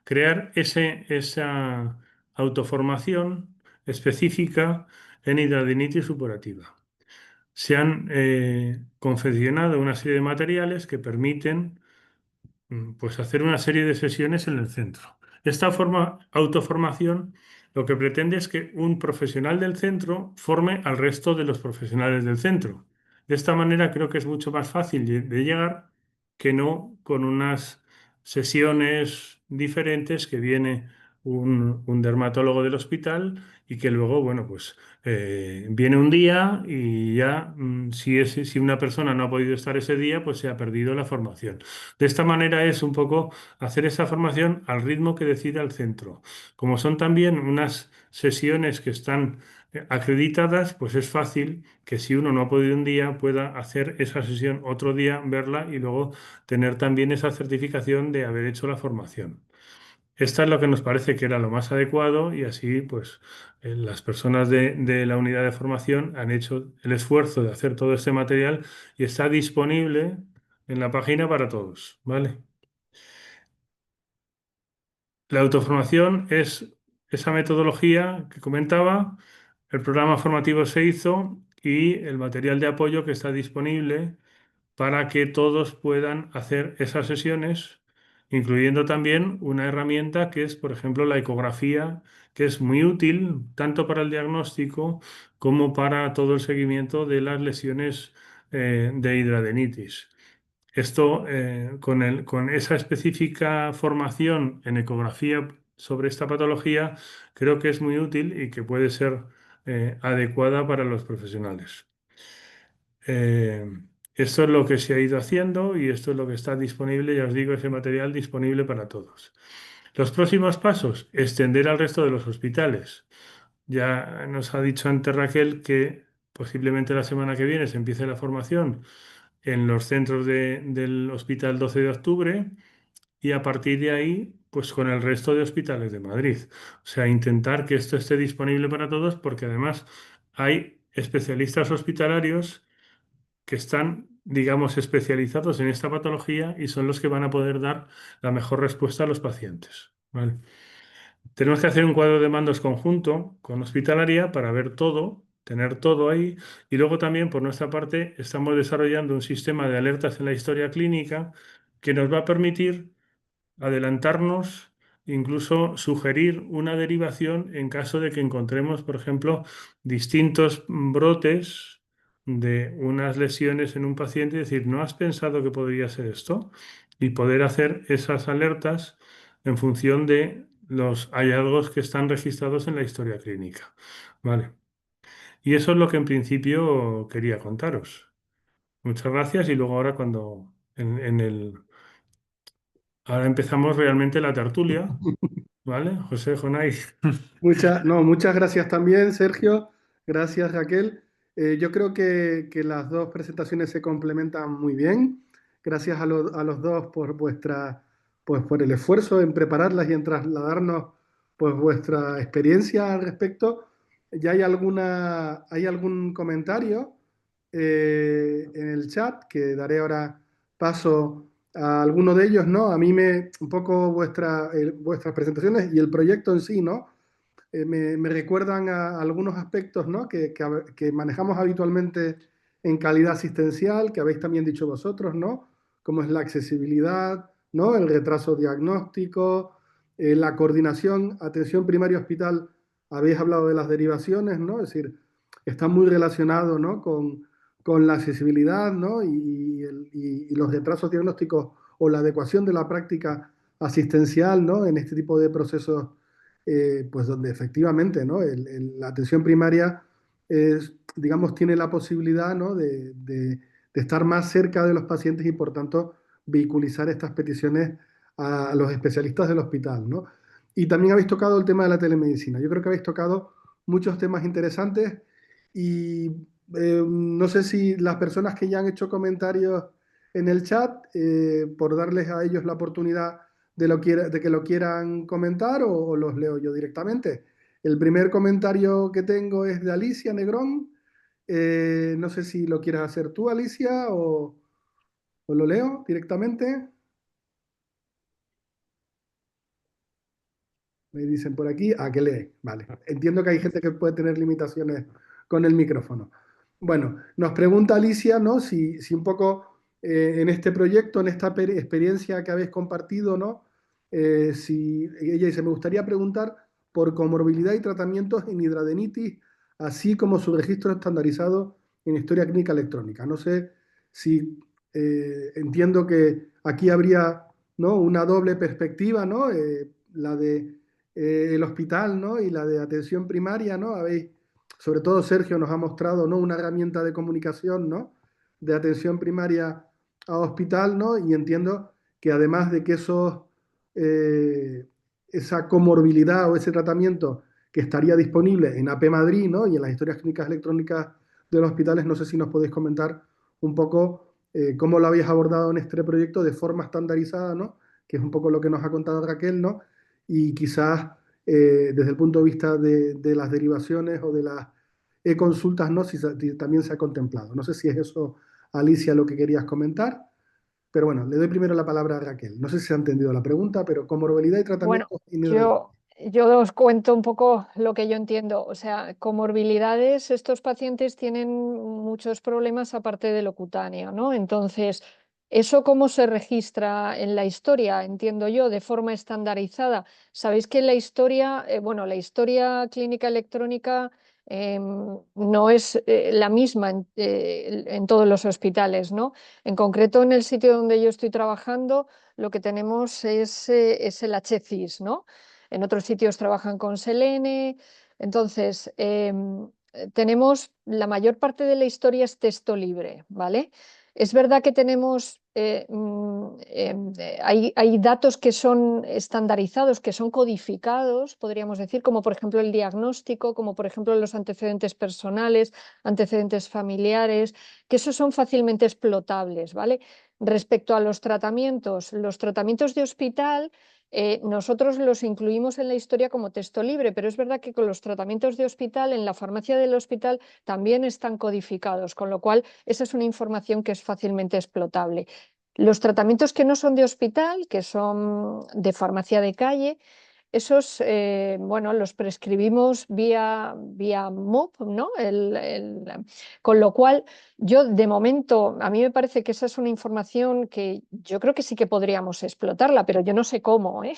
crear esa autoformación específica en hidradenitis supurativa. Se han confeccionado una serie de materiales que permiten pues hacer una serie de sesiones en el centro. Esta autoformación lo que pretende es que un profesional del centro forme al resto de los profesionales del centro. De esta manera creo que es mucho más fácil de llegar que no con unas sesiones diferentes que viene un dermatólogo del hospital y que luego, bueno, pues viene un día y ya si una persona no ha podido estar ese día, pues se ha perdido la formación. De esta manera es un poco hacer esa formación al ritmo que decida el centro. Como son también unas sesiones que están acreditadas, pues es fácil que si uno no ha podido un día pueda hacer esa sesión otro día, verla y luego tener también esa certificación de haber hecho la formación. Esta es lo que nos parece que era lo más adecuado y así pues las personas de la unidad de formación han hecho el esfuerzo de hacer todo este material y está disponible en la página para todos, ¿vale? La autoformación es esa metodología que comentaba, el programa formativo se hizo y el material de apoyo que está disponible para que todos puedan hacer esas sesiones, incluyendo también una herramienta que es, por ejemplo, la ecografía, que es muy útil tanto para el diagnóstico como para todo el seguimiento de las lesiones de hidradenitis. Esto, con esa específica formación en ecografía sobre esta patología, creo que es muy útil y que puede ser adecuada para los profesionales. Eh, Esto es lo que se ha ido haciendo y esto es lo que está disponible, ya os digo, ese material disponible para todos. Los próximos pasos, extender al resto de los hospitales. Ya nos ha dicho antes Raquel que posiblemente la semana que viene se empiece la formación en los centros del Hospital 12 de Octubre y a partir de ahí, pues con el resto de hospitales de Madrid. O sea, intentar que esto esté disponible para todos, porque además hay especialistas hospitalarios que están, digamos, especializados en esta patología y son los que van a poder dar la mejor respuesta a los pacientes. ¿Vale? Tenemos que hacer un cuadro de mandos conjunto con hospitalaria para ver todo, tener todo ahí. Y luego también, por nuestra parte, estamos desarrollando un sistema de alertas en la historia clínica que nos va a permitir adelantarnos, incluso sugerir una derivación en caso de que encontremos, por ejemplo, distintos brotes de unas lesiones en un paciente y decir, ¿no has pensado que podría ser esto? Y poder hacer esas alertas en función de los hallazgos que están registrados en la historia clínica. Vale. Y eso es lo que en principio quería contaros. Muchas gracias y luego ahora cuando en el ahora empezamos realmente la tertulia, ¿vale? José, Jonay. Muchas gracias también, Sergio. Gracias, Raquel. Yo creo que las dos presentaciones se complementan muy bien. Gracias a los dos por pues, por el esfuerzo en prepararlas y en trasladarnos pues, vuestra experiencia al respecto. Ya hay algún comentario en el chat que daré ahora paso a alguno de ellos, ¿no? A mí un poco vuestras presentaciones y el proyecto en sí, ¿no? Me recuerdan a algunos aspectos, ¿no? que manejamos habitualmente en calidad asistencial, que habéis también dicho vosotros, ¿no? Como es la accesibilidad, ¿no? El retraso diagnóstico, la coordinación, atención primaria hospital, habéis hablado de las derivaciones, ¿no? Es decir, está muy relacionado, ¿no? con la accesibilidad, ¿no? Y los retrasos diagnósticos o la adecuación de la práctica asistencial, ¿no? En este tipo de procesos pues donde efectivamente, ¿no? La atención primaria digamos, tiene la posibilidad, ¿no? de estar más cerca de los pacientes y por tanto vehiculizar estas peticiones a los especialistas del hospital, ¿no? Y también habéis tocado el tema de la telemedicina. Yo creo que habéis tocado muchos temas interesantes y no sé si las personas que ya han hecho comentarios en el chat, por darles a ellos la oportunidad de que lo quieran comentar o los leo yo directamente. El primer comentario que tengo es de Alicia Negrón. No sé si lo quieres hacer tú, Alicia, o lo leo directamente. Me dicen por aquí, que lee. Vale. Entiendo que hay gente que puede tener limitaciones con el micrófono. Bueno, nos pregunta Alicia, ¿no? Si un poco en este proyecto, en esta experiencia que habéis compartido, ¿no? Si ella dice, me gustaría preguntar por comorbilidad y tratamientos en hidradenitis, así como su registro estandarizado en historia clínica electrónica. No sé si entiendo que aquí habría, ¿no? Una doble perspectiva, ¿no? La de el hospital, ¿no? Y la de atención primaria, ¿no? Sobre todo Sergio nos ha mostrado, ¿no? Una herramienta de comunicación, ¿no? De atención primaria a hospital, ¿no? Y entiendo que además de que esa comorbilidad o ese tratamiento que estaría disponible en AP Madrid, ¿no? Y en las historias clínicas electrónicas de los hospitales, no sé si nos podéis comentar un poco cómo lo habéis abordado en este proyecto de forma estandarizada, ¿no? Que es un poco lo que nos ha contado Raquel, ¿no? Y quizás desde el punto de vista de las derivaciones o de las e-consultas, ¿no? Si también se ha contemplado. No sé si es eso, Alicia, lo que querías comentar, pero bueno, le doy primero la palabra a Raquel. No sé si se ha entendido la pregunta, pero comorbilidad y Bueno, tratamiento yo os cuento un poco lo que yo entiendo. O sea, comorbilidades, estos pacientes tienen muchos problemas aparte de lo cutáneo, ¿no? Entonces, ¿eso cómo se registra en la historia? Entiendo yo, de forma estandarizada. Sabéis que la historia, bueno, la historia clínica electrónica no es la misma en todos los hospitales, ¿no? En concreto, en el sitio donde yo estoy trabajando, lo que tenemos es el HCIS, ¿no? En otros sitios trabajan con Selene. Entonces, tenemos la mayor parte de la historia es texto libre, ¿vale? Es verdad que tenemos, hay datos que son estandarizados, que son codificados, podríamos decir, como por ejemplo el diagnóstico, como por ejemplo los antecedentes personales, antecedentes familiares, que esos son fácilmente explotables, ¿vale? Respecto a los tratamientos de hospital, nosotros los incluimos en la historia como texto libre, pero es verdad que con los tratamientos de hospital, en la farmacia del hospital también están codificados, con lo cual esa es una información que es fácilmente explotable. Los tratamientos que no son de hospital, que son de farmacia de calle, esos, bueno, los prescribimos vía MUP, ¿no? Con lo cual, yo de momento, a mí me parece que esa es una información que yo creo que sí que podríamos explotarla, pero yo no sé cómo, ¿eh?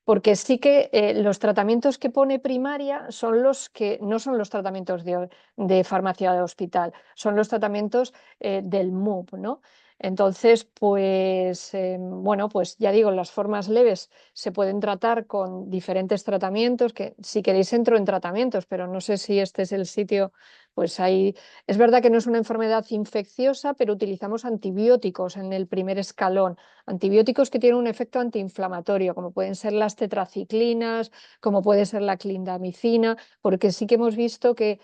Porque sí que los tratamientos que pone primaria son los que no son los tratamientos de farmacia de hospital, son los tratamientos del MUP, ¿no? Entonces, pues bueno, pues ya digo, las formas leves se pueden tratar con diferentes tratamientos, que si queréis entro en tratamientos, pero no sé si este es el sitio, pues ahí es verdad que no es una enfermedad infecciosa, pero utilizamos antibióticos en el primer escalón, antibióticos que tienen un efecto antiinflamatorio, como pueden ser las tetraciclinas, como puede ser la clindamicina, porque sí que hemos visto que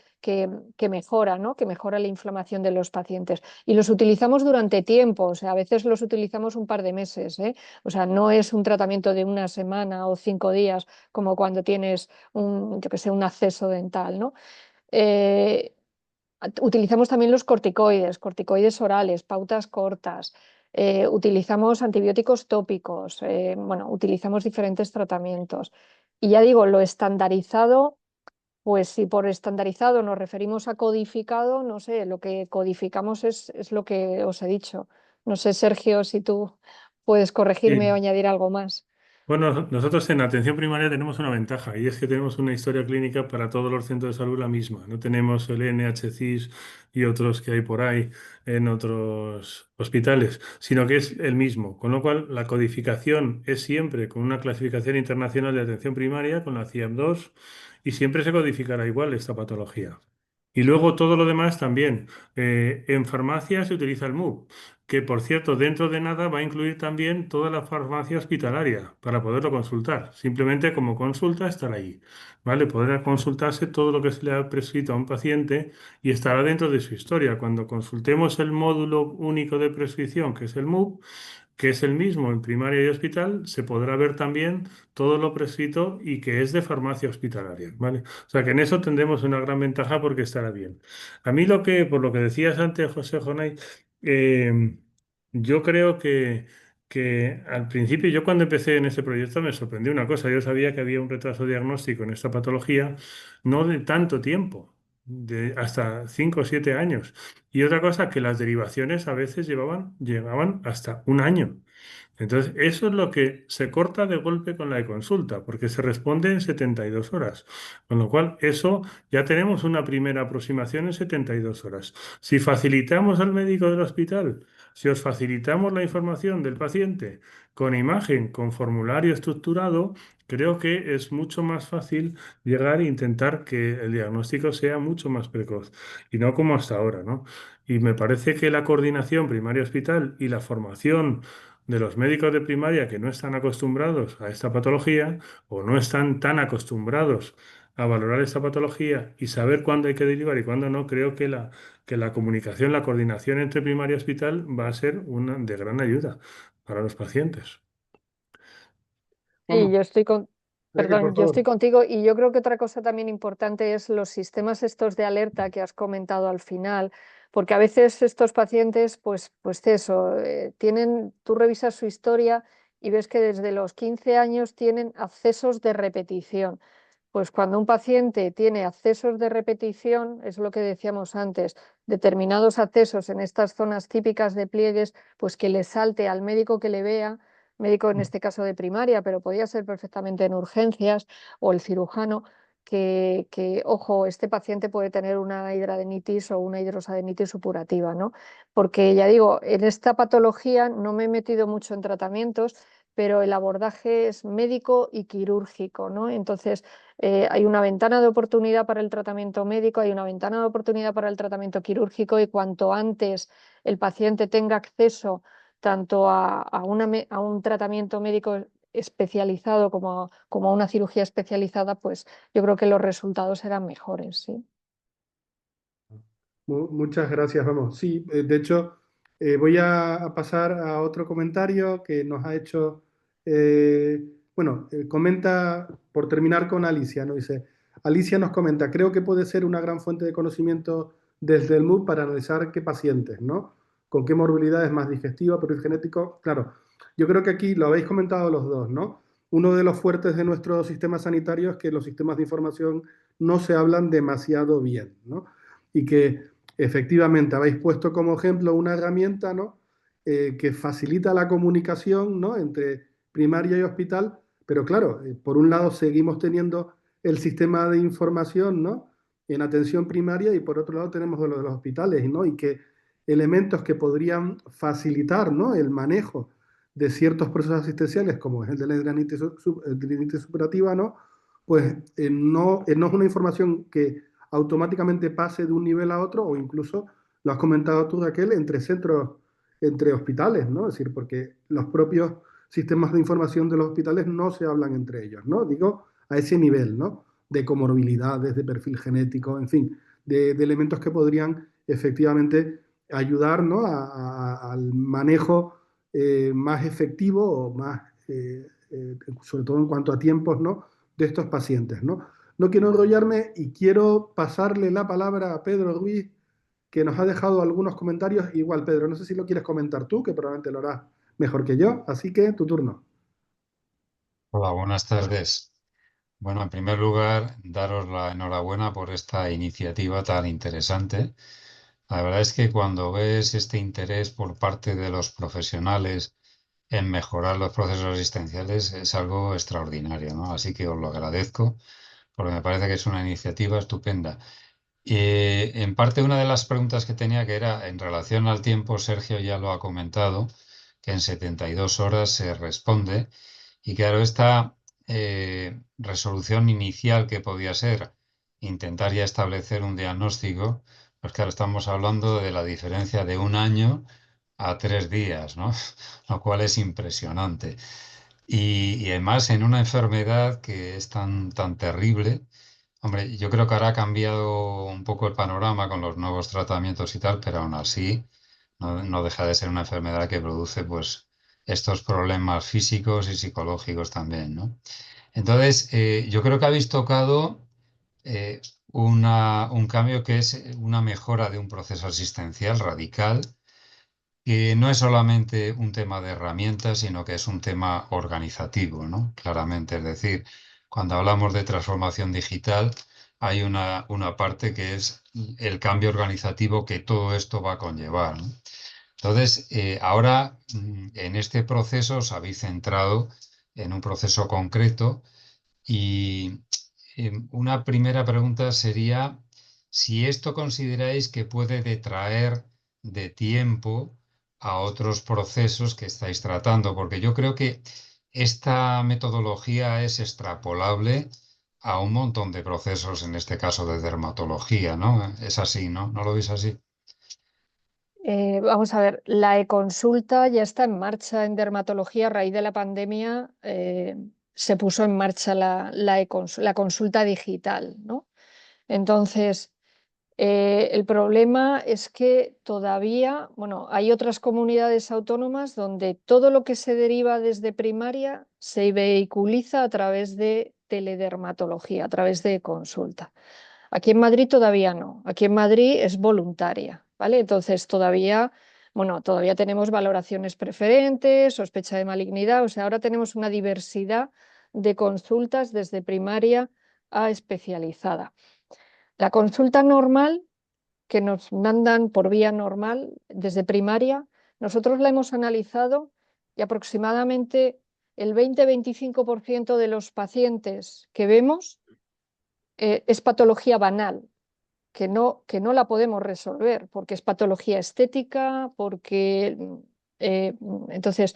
mejora, ¿no? Que mejora la inflamación de los pacientes. Y los utilizamos durante tiempo, o sea, a veces los utilizamos un par de meses, ¿eh? O sea, no es un tratamiento de una semana o 5 días como cuando tienes yo que sé, un acceso dental, ¿no? Eh, Utilizamos también los corticoides orales, pautas cortas. Utilizamos antibióticos tópicos, bueno, utilizamos diferentes tratamientos. Y ya digo, lo estandarizado, pues si por estandarizado nos referimos a codificado, no sé, lo que codificamos es lo que os he dicho. No sé, Sergio, si tú puedes corregirme o Sí. añadir algo más. Bueno, nosotros en atención primaria tenemos una ventaja y es que tenemos una historia clínica para todos los centros de salud la misma. No tenemos el NHCIS y otros que hay por ahí en otros hospitales, sino que es el mismo. Con lo cual, la codificación es siempre con una clasificación internacional de atención primaria, con la CIAM-2, y siempre se codificará igual esta patología. Y luego todo lo demás también. En farmacia se utiliza el MUP, que por cierto, dentro de nada va a incluir también toda la farmacia hospitalaria para poderlo consultar. Simplemente como consulta estará ahí, ¿vale? Podrá consultarse todo lo que se le ha prescrito a un paciente y estará dentro de su historia. Cuando consultemos el módulo único de prescripción, que es el MUP, que es el mismo en primaria y hospital, se podrá ver también todo lo prescrito y que es de farmacia hospitalaria, ¿vale? O sea que en eso tendremos una gran ventaja porque estará bien. A mí por lo que decías antes, José Jonay, eh, yo creo que al principio, yo cuando empecé en este proyecto me sorprendió una cosa. Yo sabía que había un retraso diagnóstico en esta patología, no de tanto tiempo, de hasta 5 o 7 años. Y otra cosa, que las derivaciones a veces llegaban hasta un año. Entonces, eso es lo que se corta de golpe con la e-consulta, porque se responde en 72 horas. Con lo cual, eso ya tenemos una primera aproximación en 72 horas. Si facilitamos al médico del hospital, si os facilitamos la información del paciente con imagen, con formulario estructurado, creo que es mucho más fácil llegar e intentar que el diagnóstico sea mucho más precoz y no como hasta ahora, ¿no? Y me parece que la coordinación primaria-hospital y la formación de los médicos de primaria que no están acostumbrados a esta patología o no están tan acostumbrados a valorar esta patología y saber cuándo hay que derivar y cuándo no, creo que la comunicación, la coordinación entre primaria y hospital va a ser una de gran ayuda para los pacientes. Sí, Vamos, por perdón, yo estoy favor. contigo y yo creo que otra cosa también importante es los sistemas estos de alerta que has comentado al final, porque a veces estos pacientes, pues eso, tú revisas su historia y ves que desde los 15 años tienen accesos de repetición. Pues cuando un paciente tiene accesos de repetición, es lo que decíamos antes, determinados accesos en estas zonas típicas de pliegues, pues que le salte al médico que le vea, médico en este caso de primaria, pero podía ser perfectamente en urgencias o el cirujano, ojo, este paciente puede tener una hidradenitis o una hidrosadenitis supurativa, ¿no? Porque ya digo, en esta patología no me he metido mucho en tratamientos, pero el abordaje es médico y quirúrgico, ¿no? Entonces, hay una ventana de oportunidad para el tratamiento médico, hay una ventana de oportunidad para el tratamiento quirúrgico y cuanto antes el paciente tenga acceso tanto a un tratamiento médico especializado como a una cirugía especializada, pues yo creo que los resultados serán mejores, ¿sí? Muchas gracias, vamos. Sí, de hecho, Voy a pasar a otro comentario que nos ha hecho, comenta, por terminar con Alicia, ¿no? Dice, Alicia nos comenta, creo que puede ser una gran fuente de conocimiento desde el MUP para analizar qué pacientes, ¿no? Con qué morbilidad es más digestiva, perfil genético. Claro, yo creo que aquí lo habéis comentado los dos, ¿no? Uno de los fuertes de nuestro sistema sanitario es que los sistemas de información no se hablan demasiado bien, ¿no? Y que efectivamente habéis puesto como ejemplo una herramienta, ¿no? Que facilita la comunicación, ¿no? Entre primaria y hospital, pero claro, por un lado seguimos teniendo el sistema de información, ¿no? En atención primaria y por otro lado tenemos lo de los hospitales, ¿no? Y que elementos que podrían facilitar, ¿no? El manejo de ciertos procesos asistenciales, como es el de la hidradinitis supurativa, ¿no? Pues no es una información que automáticamente pase de un nivel a otro, o incluso, lo has comentado tú, Raquel, entre centros, entre hospitales, ¿no? Es decir, porque los propios sistemas de información de los hospitales no se hablan entre ellos, ¿no? Digo, a ese nivel, ¿no? De comorbilidades, de perfil genético, en fin, de elementos que podrían efectivamente ayudar, ¿no? Al manejo más efectivo o más, sobre todo en cuanto a tiempos, ¿no? De estos pacientes, ¿no? No quiero enrollarme y quiero pasarle la palabra a Pedro Ruiz, que nos ha dejado algunos comentarios. Igual, Pedro, no sé si lo quieres comentar tú, que probablemente lo harás mejor que yo, así que tu turno. Hola, buenas tardes. Bueno, en primer lugar, daros la enhorabuena por esta iniciativa tan interesante. La verdad es que cuando ves este interés por parte de los profesionales en mejorar los procesos asistenciales es algo extraordinario, ¿no? Así que os lo agradezco porque me parece que es una iniciativa estupenda. En parte, una de las preguntas que tenía que era en relación al tiempo, Sergio ya lo ha comentado, que en 72 horas se responde. Y claro, esta resolución inicial que podía ser intentar ya establecer un diagnóstico, pues claro, estamos hablando de la diferencia de 1 año a 3 días, ¿no? Lo cual es impresionante. Y además en una enfermedad que es tan terrible. Hombre, yo creo que ahora ha cambiado un poco el panorama con los nuevos tratamientos y tal, pero aún así no deja de ser una enfermedad que produce pues estos problemas físicos y psicológicos también, ¿no? Entonces, yo creo que habéis tocado eh, un cambio que es una mejora de un proceso asistencial radical, que no es solamente un tema de herramientas, sino que es un tema organizativo, ¿no? Claramente, es decir, cuando hablamos de transformación digital, hay una parte que es el cambio organizativo que todo esto va a conllevar, ¿no? Entonces, ahora en este proceso os habéis centrado en un proceso concreto y una primera pregunta sería si esto consideráis que puede detraer de tiempo a otros procesos que estáis tratando, porque yo creo que esta metodología es extrapolable a un montón de procesos, en este caso de dermatología, ¿no? Es así, ¿no? ¿No lo veis así? Vamos a ver, la e-consulta ya está en marcha en dermatología. A raíz de la pandemia se puso en marcha la consulta digital, ¿no? Entonces, el problema es que todavía, bueno, hay otras comunidades autónomas donde todo lo que se deriva desde primaria se vehiculiza a través de teledermatología, a través de consulta. Aquí en Madrid todavía no. Aquí en Madrid es voluntaria, ¿vale? Entonces todavía, bueno, todavía tenemos valoraciones preferentes, sospecha de malignidad, o sea, ahora tenemos una diversidad de consultas desde primaria a especializada. La consulta normal que nos mandan por vía normal desde primaria, nosotros la hemos analizado y aproximadamente el 20-25% de los pacientes que vemos es patología banal, que no la podemos resolver porque es patología estética, porque entonces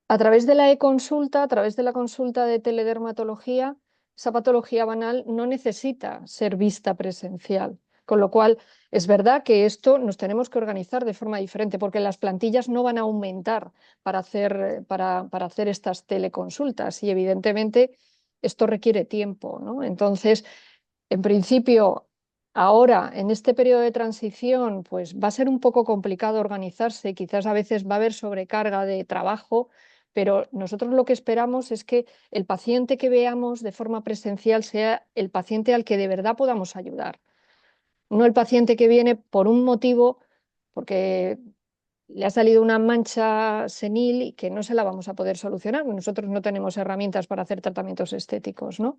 a través de la e-consulta, a través de la consulta de teledermatología, esa patología banal no necesita ser vista presencial. Con lo cual, es verdad que esto nos tenemos que organizar de forma diferente, porque las plantillas no van a aumentar para hacer estas teleconsultas y evidentemente esto requiere tiempo, ¿no? Entonces, en principio, Ahora, en este periodo de transición, pues va a ser un poco complicado organizarse, quizás a veces va a haber sobrecarga de trabajo, pero nosotros lo que esperamos es que el paciente que veamos de forma presencial sea el paciente al que de verdad podamos ayudar, no el paciente que viene por un motivo, porque le ha salido una mancha senil y que no se la vamos a poder solucionar. Nosotros no tenemos herramientas para hacer tratamientos estéticos, ¿no?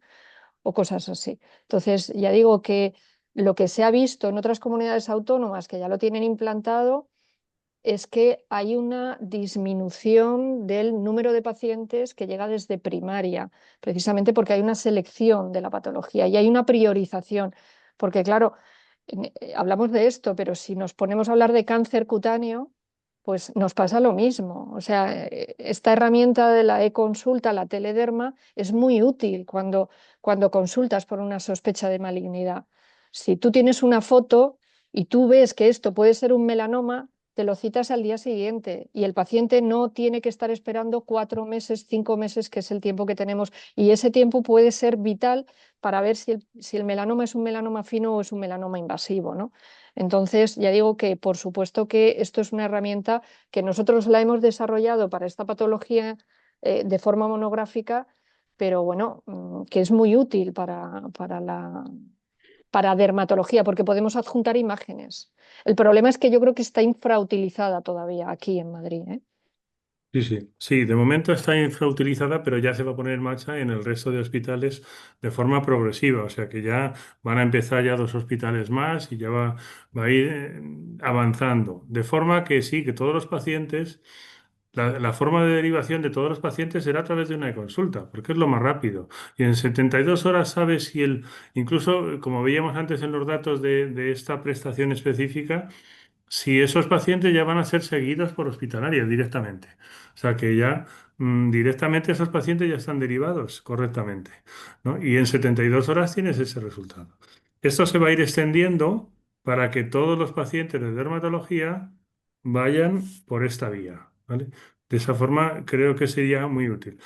O cosas así. Entonces, ya digo que lo que se ha visto en otras comunidades autónomas que ya lo tienen implantado es que hay una disminución del número de pacientes que llega desde primaria, precisamente porque hay una selección de la patología y hay una priorización. Porque, claro, hablamos de esto, pero si nos ponemos a hablar de cáncer cutáneo, pues nos pasa lo mismo. O sea, esta herramienta de la e-consulta, la telederma, es muy útil cuando consultas por una sospecha de malignidad. Si tú tienes una foto y tú ves que esto puede ser un melanoma, te lo citas al día siguiente y el paciente no tiene que estar esperando 4 meses, 5 meses, que es el tiempo que tenemos. Y ese tiempo puede ser vital para ver si el melanoma es un melanoma fino o es un melanoma invasivo, ¿no? Entonces, ya digo que por supuesto que esto es una herramienta que nosotros la hemos desarrollado para esta patología de forma monográfica, pero bueno, que es muy útil para dermatología, porque podemos adjuntar imágenes. El problema es que yo creo que está infrautilizada todavía aquí en Madrid, ¿eh? Sí, sí. Sí, de momento está infrautilizada, pero ya se va a poner en marcha en el resto de hospitales de forma progresiva. O sea que ya van a empezar ya 2 hospitales más y ya va a ir avanzando. De forma que sí, que todos los pacientes, la forma de derivación de todos los pacientes será a través de una consulta, porque es lo más rápido. Y en 72 horas sabes si incluso como veíamos antes en los datos de esta prestación específica, si esos pacientes ya van a ser seguidos por hospitalarias directamente. O sea que ya directamente esos pacientes ya están derivados correctamente, ¿no? Y en 72 horas tienes ese resultado. Esto se va a ir extendiendo para que todos los pacientes de dermatología vayan por esta vía, ¿vale? De esa forma creo que sería muy útil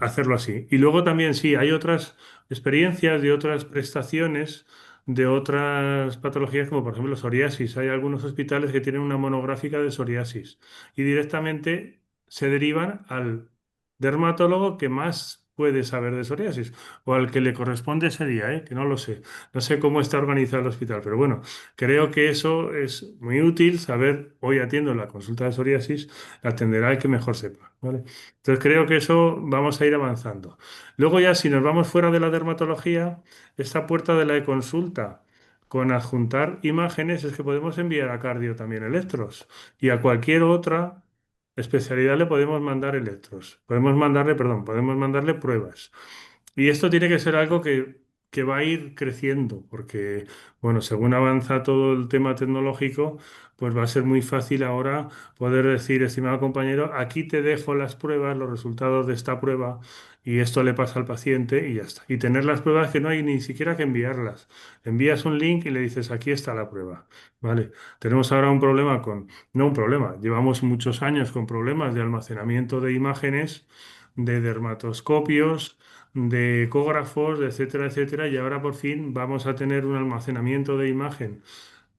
hacerlo así. Y luego también sí, hay otras experiencias de otras prestaciones de otras patologías como por ejemplo psoriasis. Hay algunos hospitales que tienen una monográfica de psoriasis y directamente se derivan al dermatólogo que más puede saber de psoriasis o al que le corresponde ese día, que no lo sé. No sé cómo está organizado el hospital, pero bueno, creo que eso es muy útil saber, hoy atiendo la consulta de psoriasis, atenderá el que mejor sepa, ¿vale? Entonces creo que eso vamos a ir avanzando. Luego ya si nos vamos fuera de la dermatología, esta puerta de la e-consulta con adjuntar imágenes es que podemos enviar a cardio también electros y a cualquier otra especialidad le podemos mandar electros. Podemos mandarle pruebas. Y esto tiene que ser algo que va a ir creciendo, porque, bueno, según avanza todo el tema tecnológico, pues va a ser muy fácil ahora poder decir, estimado compañero, aquí te dejo las pruebas, los resultados de esta prueba, y esto le pasa al paciente y ya está. Y tener las pruebas que no hay ni siquiera que enviarlas. Envías un link y le dices, aquí está la prueba. ¿Vale? Tenemos ahora un problema no un problema, llevamos muchos años con problemas de almacenamiento de imágenes, de dermatoscopios, de ecógrafos, de etcétera, etcétera, y ahora por fin vamos a tener un almacenamiento de imagen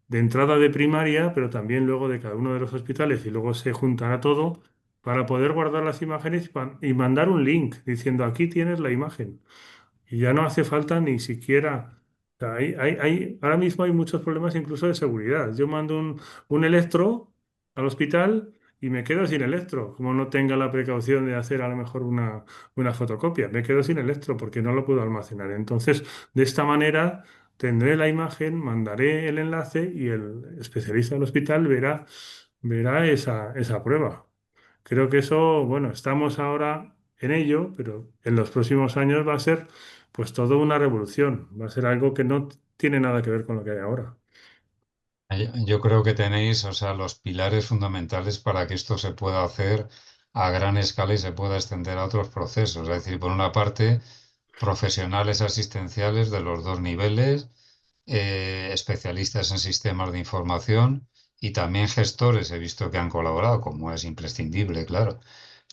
de entrada de primaria, pero también luego de cada uno de los hospitales y luego se juntará todo para poder guardar las imágenes y mandar un link diciendo aquí tienes la imagen. Y ya no hace falta ni siquiera... o sea, ahora mismo hay muchos problemas incluso de seguridad. Yo mando un electro al hospital y me quedo sin electro, como no tenga la precaución de hacer a lo mejor una fotocopia. Me quedo sin electro porque no lo puedo almacenar. Entonces, de esta manera tendré la imagen, mandaré el enlace y el especialista del hospital verá esa prueba. Creo que eso, bueno, estamos ahora en ello, pero en los próximos años va a ser pues toda una revolución. Va a ser algo que no tiene nada que ver con lo que hay ahora. Yo creo que tenéis, o sea, los pilares fundamentales para que esto se pueda hacer a gran escala y se pueda extender a otros procesos. Es decir, por una parte, profesionales asistenciales de los dos niveles, especialistas en sistemas de información y también gestores, he visto que han colaborado, como es imprescindible, claro.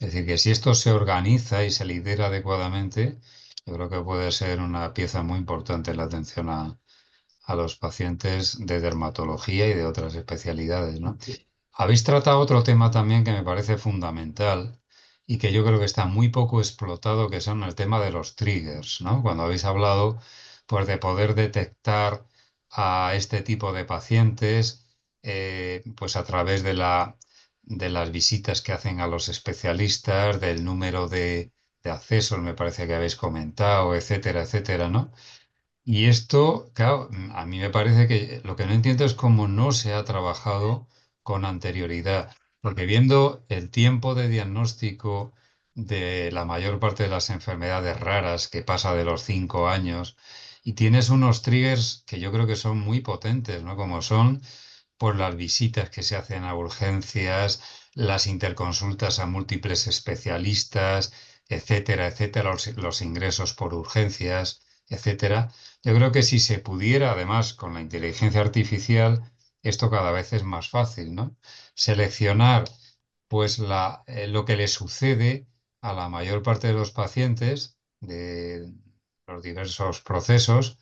Es decir, que si esto se organiza y se lidera adecuadamente, yo creo que puede ser una pieza muy importante en la atención a los pacientes de dermatología y de otras especialidades, ¿no? Habéis tratado otro tema también que me parece fundamental y que yo creo que está muy poco explotado, que son el tema de los triggers, ¿no? Cuando habéis hablado, pues, de poder detectar a este tipo de pacientes, pues a través de las visitas que hacen a los especialistas, del número de accesos, me parece que habéis comentado, etcétera, etcétera, ¿no? Y esto, claro, a mí me parece que lo que no entiendo es cómo no se ha trabajado con anterioridad, porque viendo el tiempo de diagnóstico de la mayor parte de las enfermedades raras, que pasa de los 5 años, y tienes unos triggers que yo creo que son muy potentes, ¿no? Como son por las visitas que se hacen a urgencias, las interconsultas a múltiples especialistas, etcétera, etcétera, los ingresos por urgencias, etcétera. Yo creo que si se pudiera, además, con la inteligencia artificial, esto cada vez es más fácil, ¿no? Seleccionar, pues, lo que le sucede a la mayor parte de los pacientes de los diversos procesos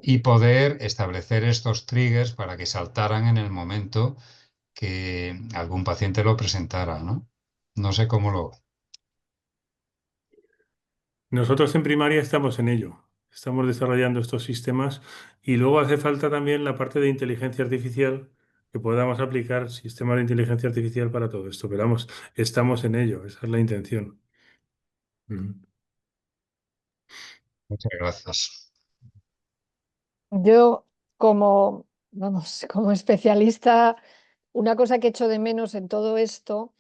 y poder establecer estos triggers para que saltaran en el momento que algún paciente lo presentara, ¿no? No sé cómo lo... Nosotros en primaria estamos en ello. Estamos desarrollando estos sistemas y luego hace falta también la parte de inteligencia artificial, que podamos aplicar sistemas de inteligencia artificial para todo esto. Pero vamos, estamos en ello, esa es la intención. Ujú. Muchas gracias. Yo, como, vamos, como especialista, una cosa que echo de menos en todo esto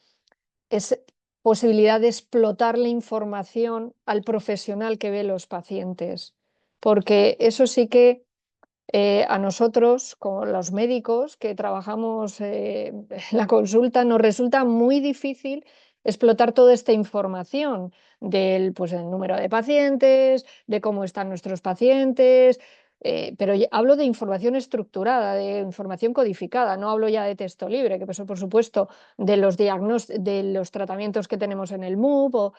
es posibilidad de explotar la información al profesional que ve los pacientes, porque eso sí que a nosotros, como los médicos que trabajamos en la consulta, nos resulta muy difícil explotar toda esta información del pues, el número de pacientes, de cómo están nuestros pacientes, pero hablo de información estructurada, de información codificada, no hablo ya de texto libre, que eso por supuesto de los de los tratamientos que tenemos en el MUP o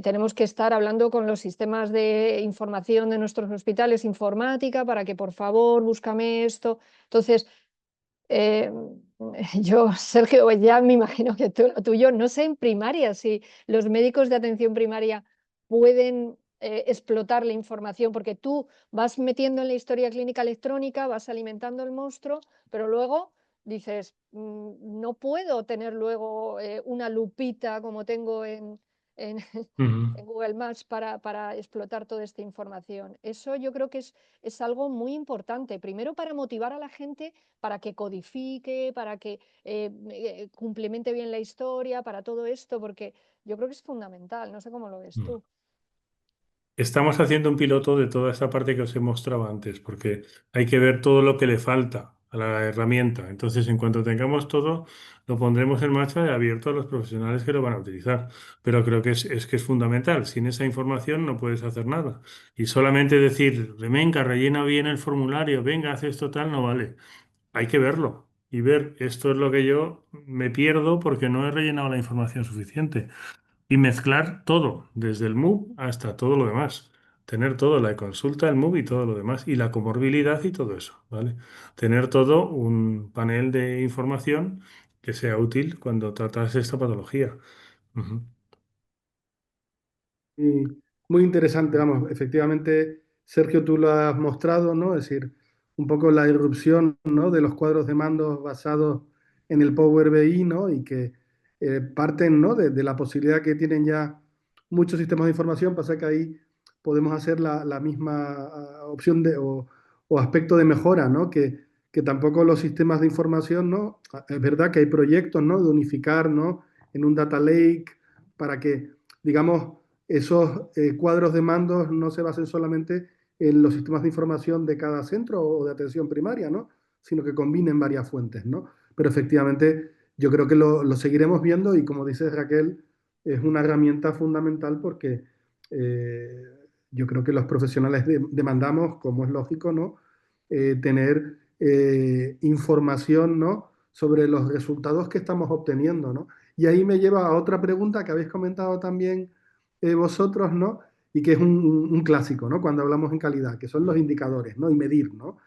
tenemos que estar hablando con los sistemas de información de nuestros hospitales, informática, para que por favor búscame esto. Entonces, eh, yo, Sergio, ya me imagino que tú, lo tuyo, no sé en primaria si los médicos de atención primaria pueden explotar la información, porque tú vas metiendo en la historia clínica electrónica, vas alimentando el monstruo, pero luego dices, no puedo tener luego una lupita como tengo en, Ujú. en Google Maps para explotar toda esta información. Eso yo creo que es algo muy importante, primero para motivar a la gente, para que codifique, para que complemente bien la historia, para todo esto, porque yo creo que es fundamental, no sé cómo lo ves Mm. tú. Estamos haciendo un piloto de toda esta parte que os he mostrado antes, porque hay que ver todo lo que le falta a la herramienta. Entonces, en cuanto tengamos todo, lo pondremos en marcha y abierto a los profesionales que lo van a utilizar. Pero creo que es que es fundamental. Sin esa información no puedes hacer nada. Y solamente decir, venga, rellena bien el formulario, venga, haz esto tal, no vale. Hay que verlo y ver, esto es lo que yo me pierdo porque no he rellenado la información suficiente. Y mezclar todo, desde el MOOC hasta todo lo demás. Tener todo, la consulta, el MOOC y todo lo demás. Y la comorbilidad y todo eso, ¿vale? Tener todo un panel de información que sea útil cuando tratas esta patología. Ujú. Y muy interesante, vamos, efectivamente, Sergio, tú lo has mostrado, ¿no? Es decir, un poco la irrupción, ¿no? De los cuadros de mandos basados en el Power BI, ¿no? Y que parten, ¿no? De la posibilidad que tienen ya muchos sistemas de información, pasa que ahí podemos hacer la misma opción o aspecto de mejora, ¿no? Que tampoco los sistemas de información, ¿no? Es verdad que hay proyectos, ¿no? De unificar, ¿no? En un data lake para que, digamos, esos cuadros de mandos no se basen solamente en los sistemas de información de cada centro o de atención primaria, ¿no? Sino que combinen varias fuentes, ¿no? Pero efectivamente yo creo que lo seguiremos viendo y como dice Raquel, es una herramienta fundamental porque eh, yo creo que los profesionales demandamos, como es lógico, ¿no? Tener información, ¿no? Sobre los resultados que estamos obteniendo, ¿no? Y ahí me lleva a otra pregunta que habéis comentado también vosotros, ¿no? Y que es un clásico, ¿no? Cuando hablamos en calidad, que son los indicadores, ¿no? Y medir, ¿no?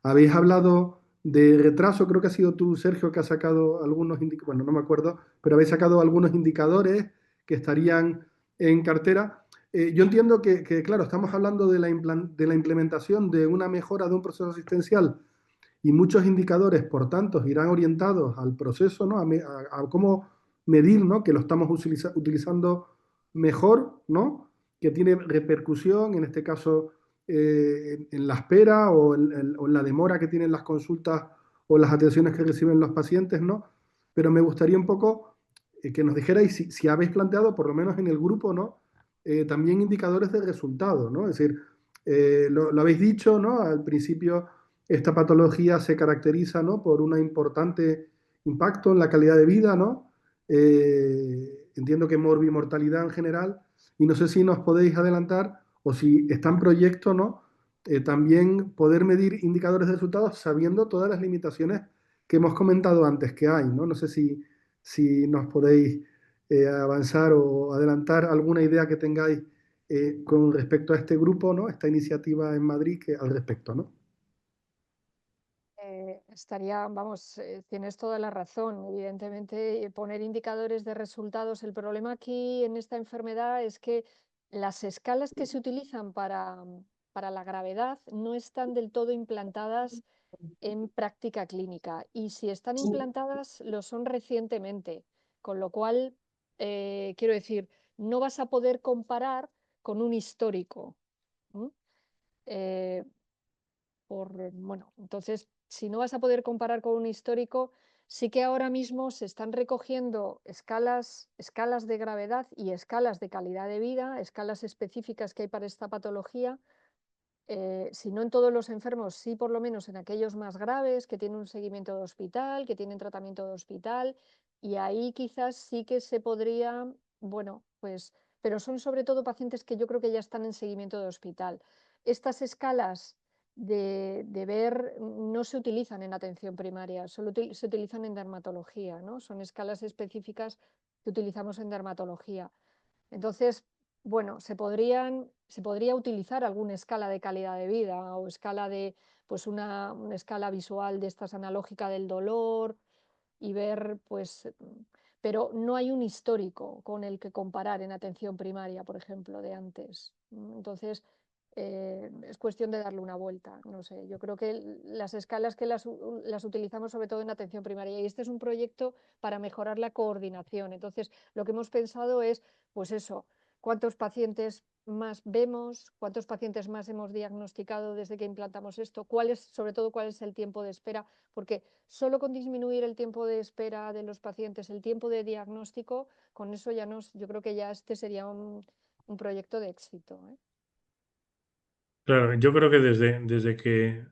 Habéis hablado de retraso, creo que ha sido tú, Sergio, que ha sacado algunos indicadores, bueno, no me acuerdo, pero habéis sacado algunos indicadores que estarían en cartera. Yo entiendo que, claro, estamos hablando de la implementación de una mejora de un proceso asistencial y muchos indicadores, por tanto, irán orientados al proceso, ¿no? A cómo medir, ¿no? Que lo estamos utilizando mejor, ¿no? Que tiene repercusión, en este caso, en la espera o en la demora que tienen las consultas o las atenciones que reciben los pacientes, ¿no? Pero me gustaría un poco que nos dijerais si habéis planteado, por lo menos en el grupo, ¿no? También indicadores de resultado, ¿no? Es decir, lo habéis dicho, ¿no? Al principio esta patología se caracteriza, ¿no? Por un importante impacto en la calidad de vida, ¿no? Entiendo que morbimortalidad en general, y no sé si nos podéis adelantar o si está en proyecto, ¿no? También poder medir indicadores de resultados sabiendo todas las limitaciones que hemos comentado antes que hay, ¿no? No sé si nos podéis avanzar o adelantar alguna idea que tengáis con respecto a este grupo, ¿no? Esta iniciativa en Madrid al respecto, ¿no? Vamos, tienes toda la razón. Evidentemente, poner indicadores de resultados. El problema aquí en esta enfermedad es que las escalas que se utilizan para la gravedad no están del todo implantadas en práctica clínica. Y si están implantadas, lo son recientemente. Con lo cual, quiero decir, no vas a poder comparar con un histórico. Bueno, entonces, si no vas a poder comparar con un histórico, sí que ahora mismo se están recogiendo escalas de gravedad y escalas de calidad de vida, escalas específicas que hay para esta patología, si no en todos los enfermos, sí por lo menos en aquellos más graves, que tienen un seguimiento de hospital, que tienen tratamiento de hospital, y ahí quizás sí que se podría, bueno, pues, pero son sobre todo pacientes que yo creo que ya están en seguimiento de hospital. Estas escalas de ver no se utilizan en atención primaria, solo se utilizan en dermatología, ¿no? Son escalas específicas que utilizamos en dermatología. Entonces, bueno, se podría utilizar alguna escala de calidad de vida o escala de, pues una escala visual de estas analógica del dolor y ver, pues, pero no hay un histórico con el que comparar en atención primaria, por ejemplo, de antes. Entonces, es cuestión de darle una vuelta, no sé, yo creo que las escalas que las utilizamos sobre todo en atención primaria y este es un proyecto para mejorar la coordinación. Entonces, lo que hemos pensado es, pues eso, cuántos pacientes más vemos, cuántos pacientes más hemos diagnosticado desde que implantamos esto, sobre todo cuál es el tiempo de espera, porque solo con disminuir el tiempo de espera de los pacientes, el tiempo de diagnóstico, con eso yo creo que ya este sería un proyecto de éxito, ¿eh? Claro, yo creo que desde que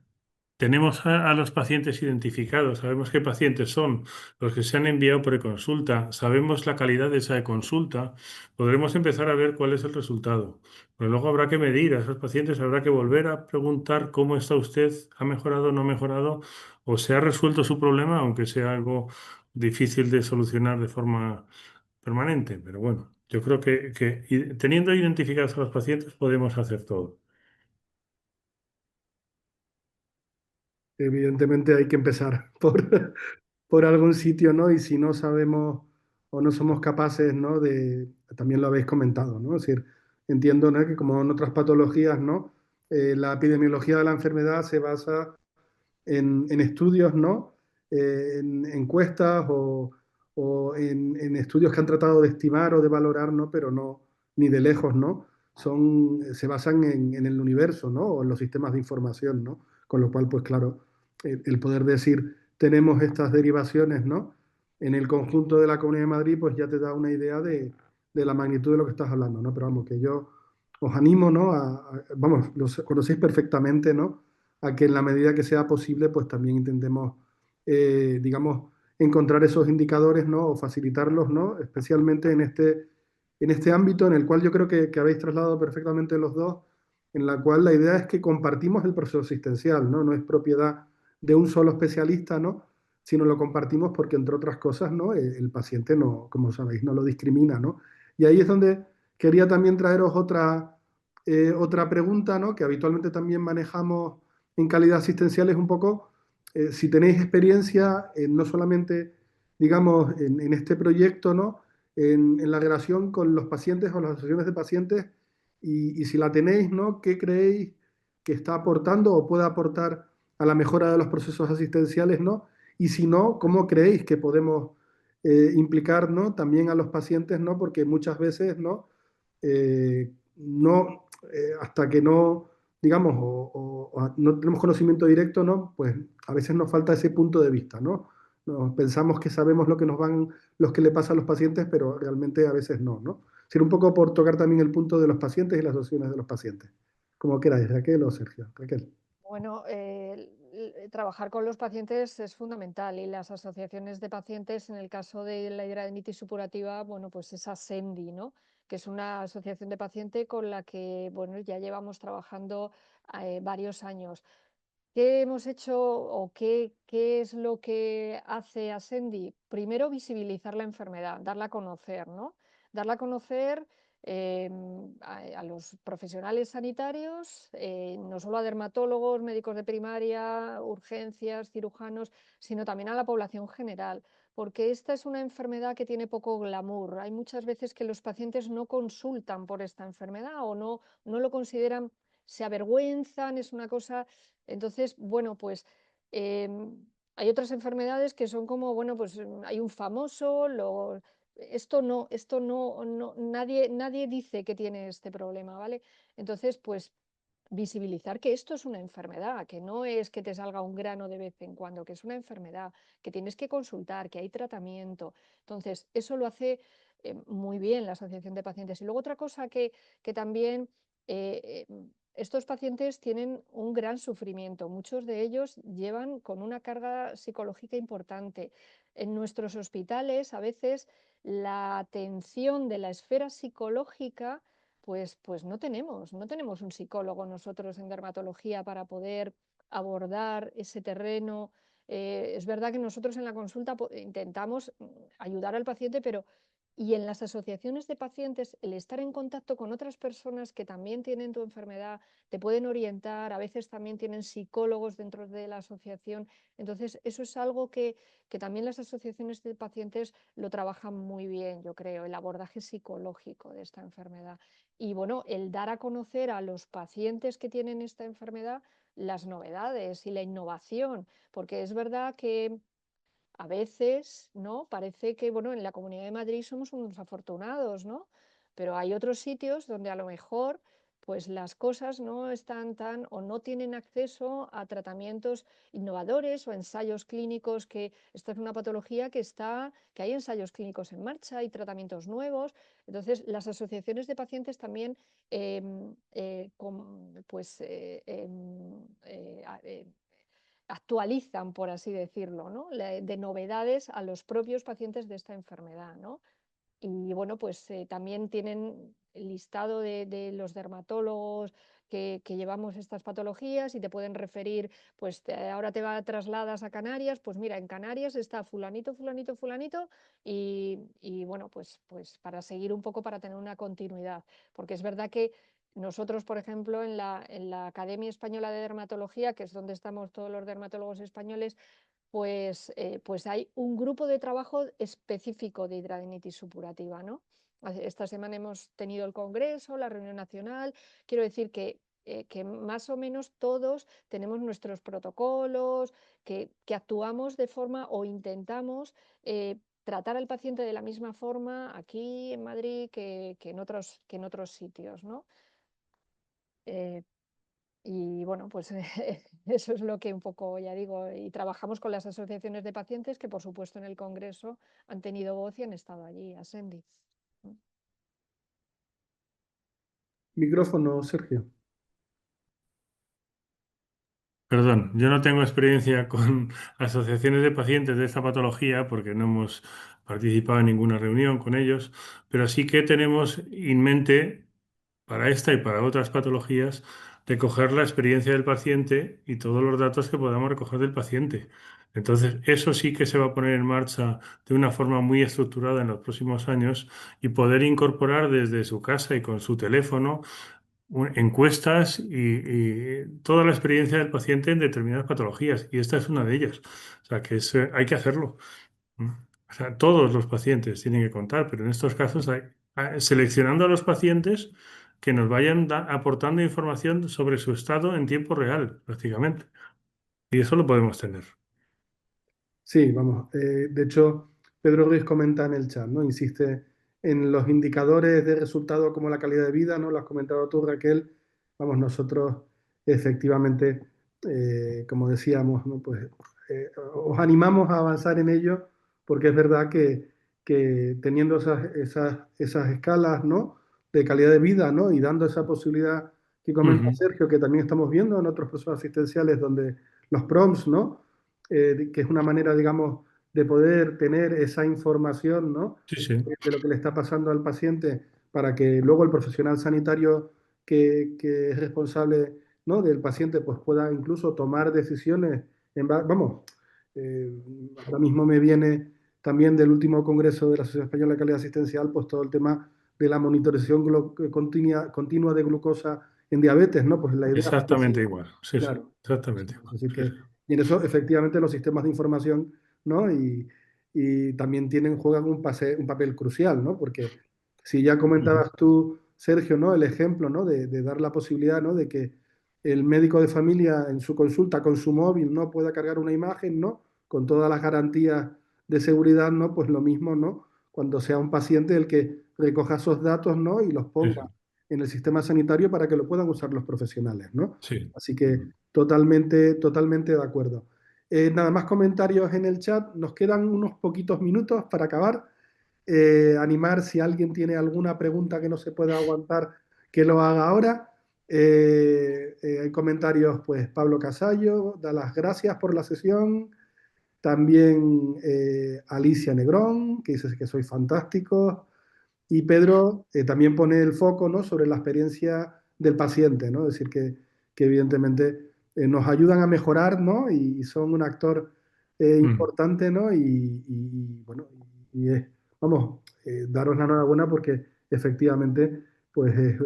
tenemos a los pacientes identificados, sabemos qué pacientes son los que se han enviado preconsulta, sabemos la calidad de esa consulta, podremos empezar a ver cuál es el resultado. Pero luego habrá que medir a esos pacientes, habrá que volver a preguntar cómo está usted, ha mejorado, no ha mejorado, o se ha resuelto su problema, aunque sea algo difícil de solucionar de forma permanente. Pero bueno, yo creo que teniendo identificados a los pacientes podemos hacer todo. Evidentemente hay que empezar por algún sitio, ¿no? Y si no sabemos o no somos capaces, ¿no? También lo habéis comentado, ¿no? Es decir, entiendo, ¿no? Que como en otras patologías, ¿no? La epidemiología de la enfermedad se basa en estudios, ¿no? En encuestas o en estudios que han tratado de estimar o de valorar, ¿no? Pero no, ni de lejos, ¿no? Se basan en el universo, ¿no? O en los sistemas de información, ¿no? Con lo cual, pues claro, el poder decir tenemos estas derivaciones, ¿no? En el conjunto de la Comunidad de Madrid, pues ya te da una idea de la magnitud de lo que estás hablando, ¿no? Pero vamos, que yo os animo, ¿no? Vamos, lo conocéis perfectamente, ¿no? A que en la medida que sea posible, pues también intentemos, digamos, encontrar esos indicadores, ¿no? O facilitarlos, ¿no? Especialmente en este ámbito en el cual yo creo que habéis trasladado perfectamente los dos, en la cual la idea es que compartimos el proceso asistencial, ¿no? No es propiedad de un solo especialista, ¿no? Sino lo compartimos porque, entre otras cosas, ¿no? El paciente, no, como sabéis, no lo discrimina, ¿no? Y ahí es donde quería también traeros otra pregunta, ¿no? Que habitualmente también manejamos en calidad asistencial es un poco si tenéis experiencia no solamente, digamos, en este proyecto, ¿no? En la relación con los pacientes o las asociaciones de pacientes y si la tenéis, ¿no? ¿Qué creéis que está aportando o puede aportar a la mejora de los procesos asistenciales, ¿no? Y si no, ¿cómo creéis que podemos implicar, ¿no? También a los pacientes, ¿no? Porque muchas veces, ¿no? No, hasta que no, digamos, o no tenemos conocimiento directo, ¿no? Pues a veces nos falta ese punto de vista, ¿no? Pensamos que sabemos lo que nos van, los que le pasa a los pacientes, pero realmente a veces no, ¿no? Ser un poco por tocar también el punto de los pacientes y las opciones de los pacientes. Como queráis, Raquel o Sergio. Raquel. Bueno, trabajar con los pacientes es fundamental y las asociaciones de pacientes, en el caso de la hidradenitis supurativa, bueno, pues es ASENDI, ¿no? Que es una asociación de paciente con la que, bueno, ya llevamos trabajando varios años. ¿Qué hemos hecho o qué es lo que hace ASENDI? Primero, visibilizar la enfermedad, darla a conocer, ¿no? Darla a conocer a los profesionales sanitarios, no solo a dermatólogos, médicos de primaria, urgencias, cirujanos, sino también a la población general, porque esta es una enfermedad que tiene poco glamour. Hay muchas veces que los pacientes no consultan por esta enfermedad o no lo consideran, se avergüenzan, es una cosa. Entonces, bueno, pues hay otras enfermedades que son como, bueno, pues hay un famoso, nadie dice que tiene este problema, ¿vale? Entonces, pues visibilizar que esto es una enfermedad, que no es que te salga un grano de vez en cuando, que es una enfermedad, que tienes que consultar, que hay tratamiento. Entonces, eso lo hace muy bien la Asociación de Pacientes. Y luego otra cosa que también estos pacientes tienen un gran sufrimiento. Muchos de ellos llevan con una carga psicológica importante. En nuestros hospitales, a veces, la atención de la esfera psicológica pues no tenemos un psicólogo nosotros en dermatología para poder abordar ese terreno. Es verdad que nosotros en la consulta intentamos ayudar al paciente, pero y en las asociaciones de pacientes, el estar en contacto con otras personas que también tienen tu enfermedad, te pueden orientar, a veces también tienen psicólogos dentro de la asociación. Entonces, eso es algo que también las asociaciones de pacientes lo trabajan muy bien, yo creo, el abordaje psicológico de esta enfermedad. Y bueno, el dar a conocer a los pacientes que tienen esta enfermedad las novedades y la innovación, porque es verdad que a veces, ¿no? Parece que, bueno, en la Comunidad de Madrid somos unos afortunados, ¿no? Pero hay otros sitios donde a lo mejor pues las cosas no están tan o no tienen acceso a tratamientos innovadores o ensayos clínicos, que esta es una patología que hay ensayos clínicos en marcha y tratamientos nuevos. Entonces, las asociaciones de pacientes también pues, actualizan, por así decirlo, ¿no? De novedades a los propios pacientes de esta enfermedad, ¿no? Y bueno, pues también tienen el listado de los dermatólogos que llevamos estas patologías y te pueden referir, pues ahora trasladas a Canarias, pues mira, en Canarias está fulanito, fulanito, fulanito, y bueno, pues para seguir un poco, para tener una continuidad, porque es verdad que nosotros, por ejemplo, en la Academia Española de Dermatología, que es donde estamos todos los dermatólogos españoles, pues hay un grupo de trabajo específico de hidradenitis supurativa, ¿no? Esta semana hemos tenido el congreso, la reunión nacional. Quiero decir que más o menos todos tenemos nuestros protocolos, que actuamos de forma o intentamos tratar al paciente de la misma forma aquí en Madrid que en otros sitios, ¿no? Eh, y bueno, pues eso es lo que un poco, ya digo, y trabajamos con las asociaciones de pacientes que por supuesto en el Congreso han tenido voz y han estado allí, Asendi. Micrófono, Sergio. Perdón, yo no tengo experiencia con asociaciones de pacientes de esta patología porque no hemos participado en ninguna reunión con ellos, pero sí que tenemos en mente para esta y para otras patologías recoger la experiencia del paciente y todos los datos que podamos recoger del paciente. Entonces, eso sí que se va a poner en marcha de una forma muy estructurada en los próximos años y poder incorporar desde su casa y con su teléfono encuestas y toda la experiencia del paciente en determinadas patologías, y esta es una de ellas. O sea, que hay que hacerlo. O sea, todos los pacientes tienen que contar, pero en estos casos seleccionando a los pacientes que nos vayan aportando información sobre su estado en tiempo real, prácticamente. Y eso lo podemos tener. Sí, vamos. De hecho, Pedro Ruiz comenta en el chat, ¿no? Insiste en los indicadores de resultado como la calidad de vida, ¿no? Lo has comentado tú, Raquel. Vamos, nosotros efectivamente, como decíamos, ¿no? Pues os animamos a avanzar en ello porque es verdad que teniendo esas escalas, ¿no? De calidad de vida, ¿no? Y dando esa posibilidad que comenta Sergio, que también estamos viendo en otros procesos asistenciales donde los prompts, ¿no? Que es una manera, digamos, de poder tener esa información, ¿no? Sí, sí. De lo que le está pasando al paciente para que luego el profesional sanitario que es responsable, ¿no? Del paciente pues pueda incluso tomar decisiones. Vamos, ahora mismo me viene también del último congreso de la Sociedad Española de Calidad Asistencial, pues todo el tema de la monitorización continua de glucosa en diabetes, ¿no? Pues la idea Exactamente igual. Sí, sí, claro. exactamente igual. Así que, y en eso, efectivamente, los sistemas de información, ¿no? Y también juegan un papel crucial, ¿no? Porque si ya comentabas tú, Sergio, ¿no? El ejemplo, ¿no? De dar la posibilidad, ¿no? De que el médico de familia en su consulta con su móvil, ¿no? Pueda cargar una imagen, ¿no? Con todas las garantías de seguridad, ¿no? Pues lo mismo, ¿no? Cuando sea un paciente el que recoja esos datos, ¿no? Y los Sí, ponga en el sistema sanitario para que lo puedan usar los profesionales, ¿no? sí. Así que totalmente, totalmente de acuerdo. Nada más comentarios en el chat. Nos quedan unos poquitos minutos para acabar. Animar si alguien tiene alguna pregunta que no se pueda aguantar, que lo haga ahora. Hay comentarios, pues Pablo Casallo da las gracias por la sesión. También Alicia Negrón, que dice que soy fantástico. Y Pedro también pone el foco, ¿no? Sobre la experiencia del paciente, ¿no? Es decir, que evidentemente nos ayudan a mejorar, ¿no? Y son un actor importante, ¿no? Bueno, y es, vamos, daros la enhorabuena porque efectivamente, pues es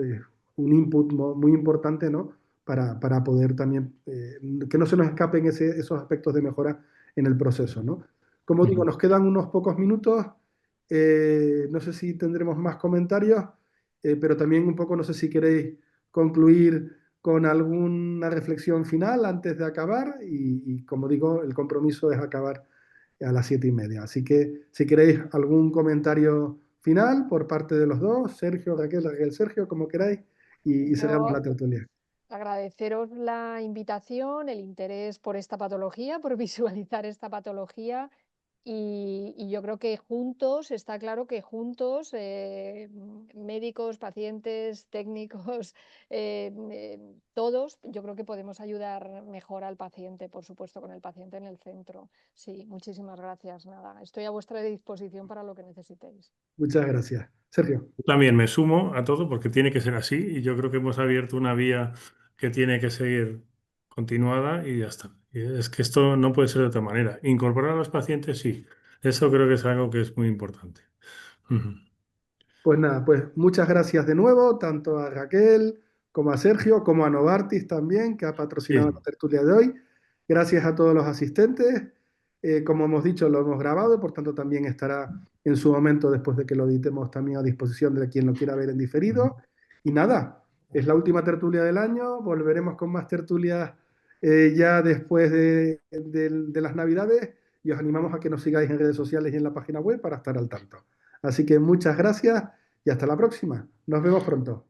un input muy importante, ¿no? Para poder también, que no se nos escapen esos aspectos de mejora en el proceso, ¿no? Como digo, nos quedan unos pocos minutos. No sé si tendremos más comentarios, pero también un poco no sé si queréis concluir con alguna reflexión final antes de acabar y como digo, el compromiso es acabar a las 7:30. Así que si queréis algún comentario final por parte de los dos, Sergio, Raquel, Raquel, Sergio, como queráis, y cerramos Yo la tertulia. agradeceros la invitación, el interés por esta patología, por visualizar esta patología. Y yo creo que juntos, está claro que juntos, médicos, pacientes, técnicos, todos, yo creo que podemos ayudar mejor al paciente, por supuesto, con el paciente en el centro. Sí, muchísimas gracias. Nada, estoy a vuestra disposición para lo que necesitéis. Muchas gracias. Sergio. También me sumo a todo porque tiene que ser así y yo creo que hemos abierto una vía que tiene que seguir continuada y ya está. Y es que esto no puede ser de otra manera. Incorporar a los pacientes, sí. Eso creo que es algo que es muy importante. Ujú. Pues nada, pues muchas gracias de nuevo, tanto a Raquel como a Sergio, como a Novartis también, que ha patrocinado Sí. la tertulia de hoy. Gracias a todos los asistentes. Como hemos dicho, lo hemos grabado, por tanto también estará en su momento, después de que lo editemos, también a disposición de quien lo quiera ver en diferido. Y nada, es la última tertulia del año, volveremos con más tertulias ya después de las Navidades y os animamos a que nos sigáis en redes sociales y en la página web para estar al tanto. Así que muchas gracias y hasta la próxima. Nos vemos pronto.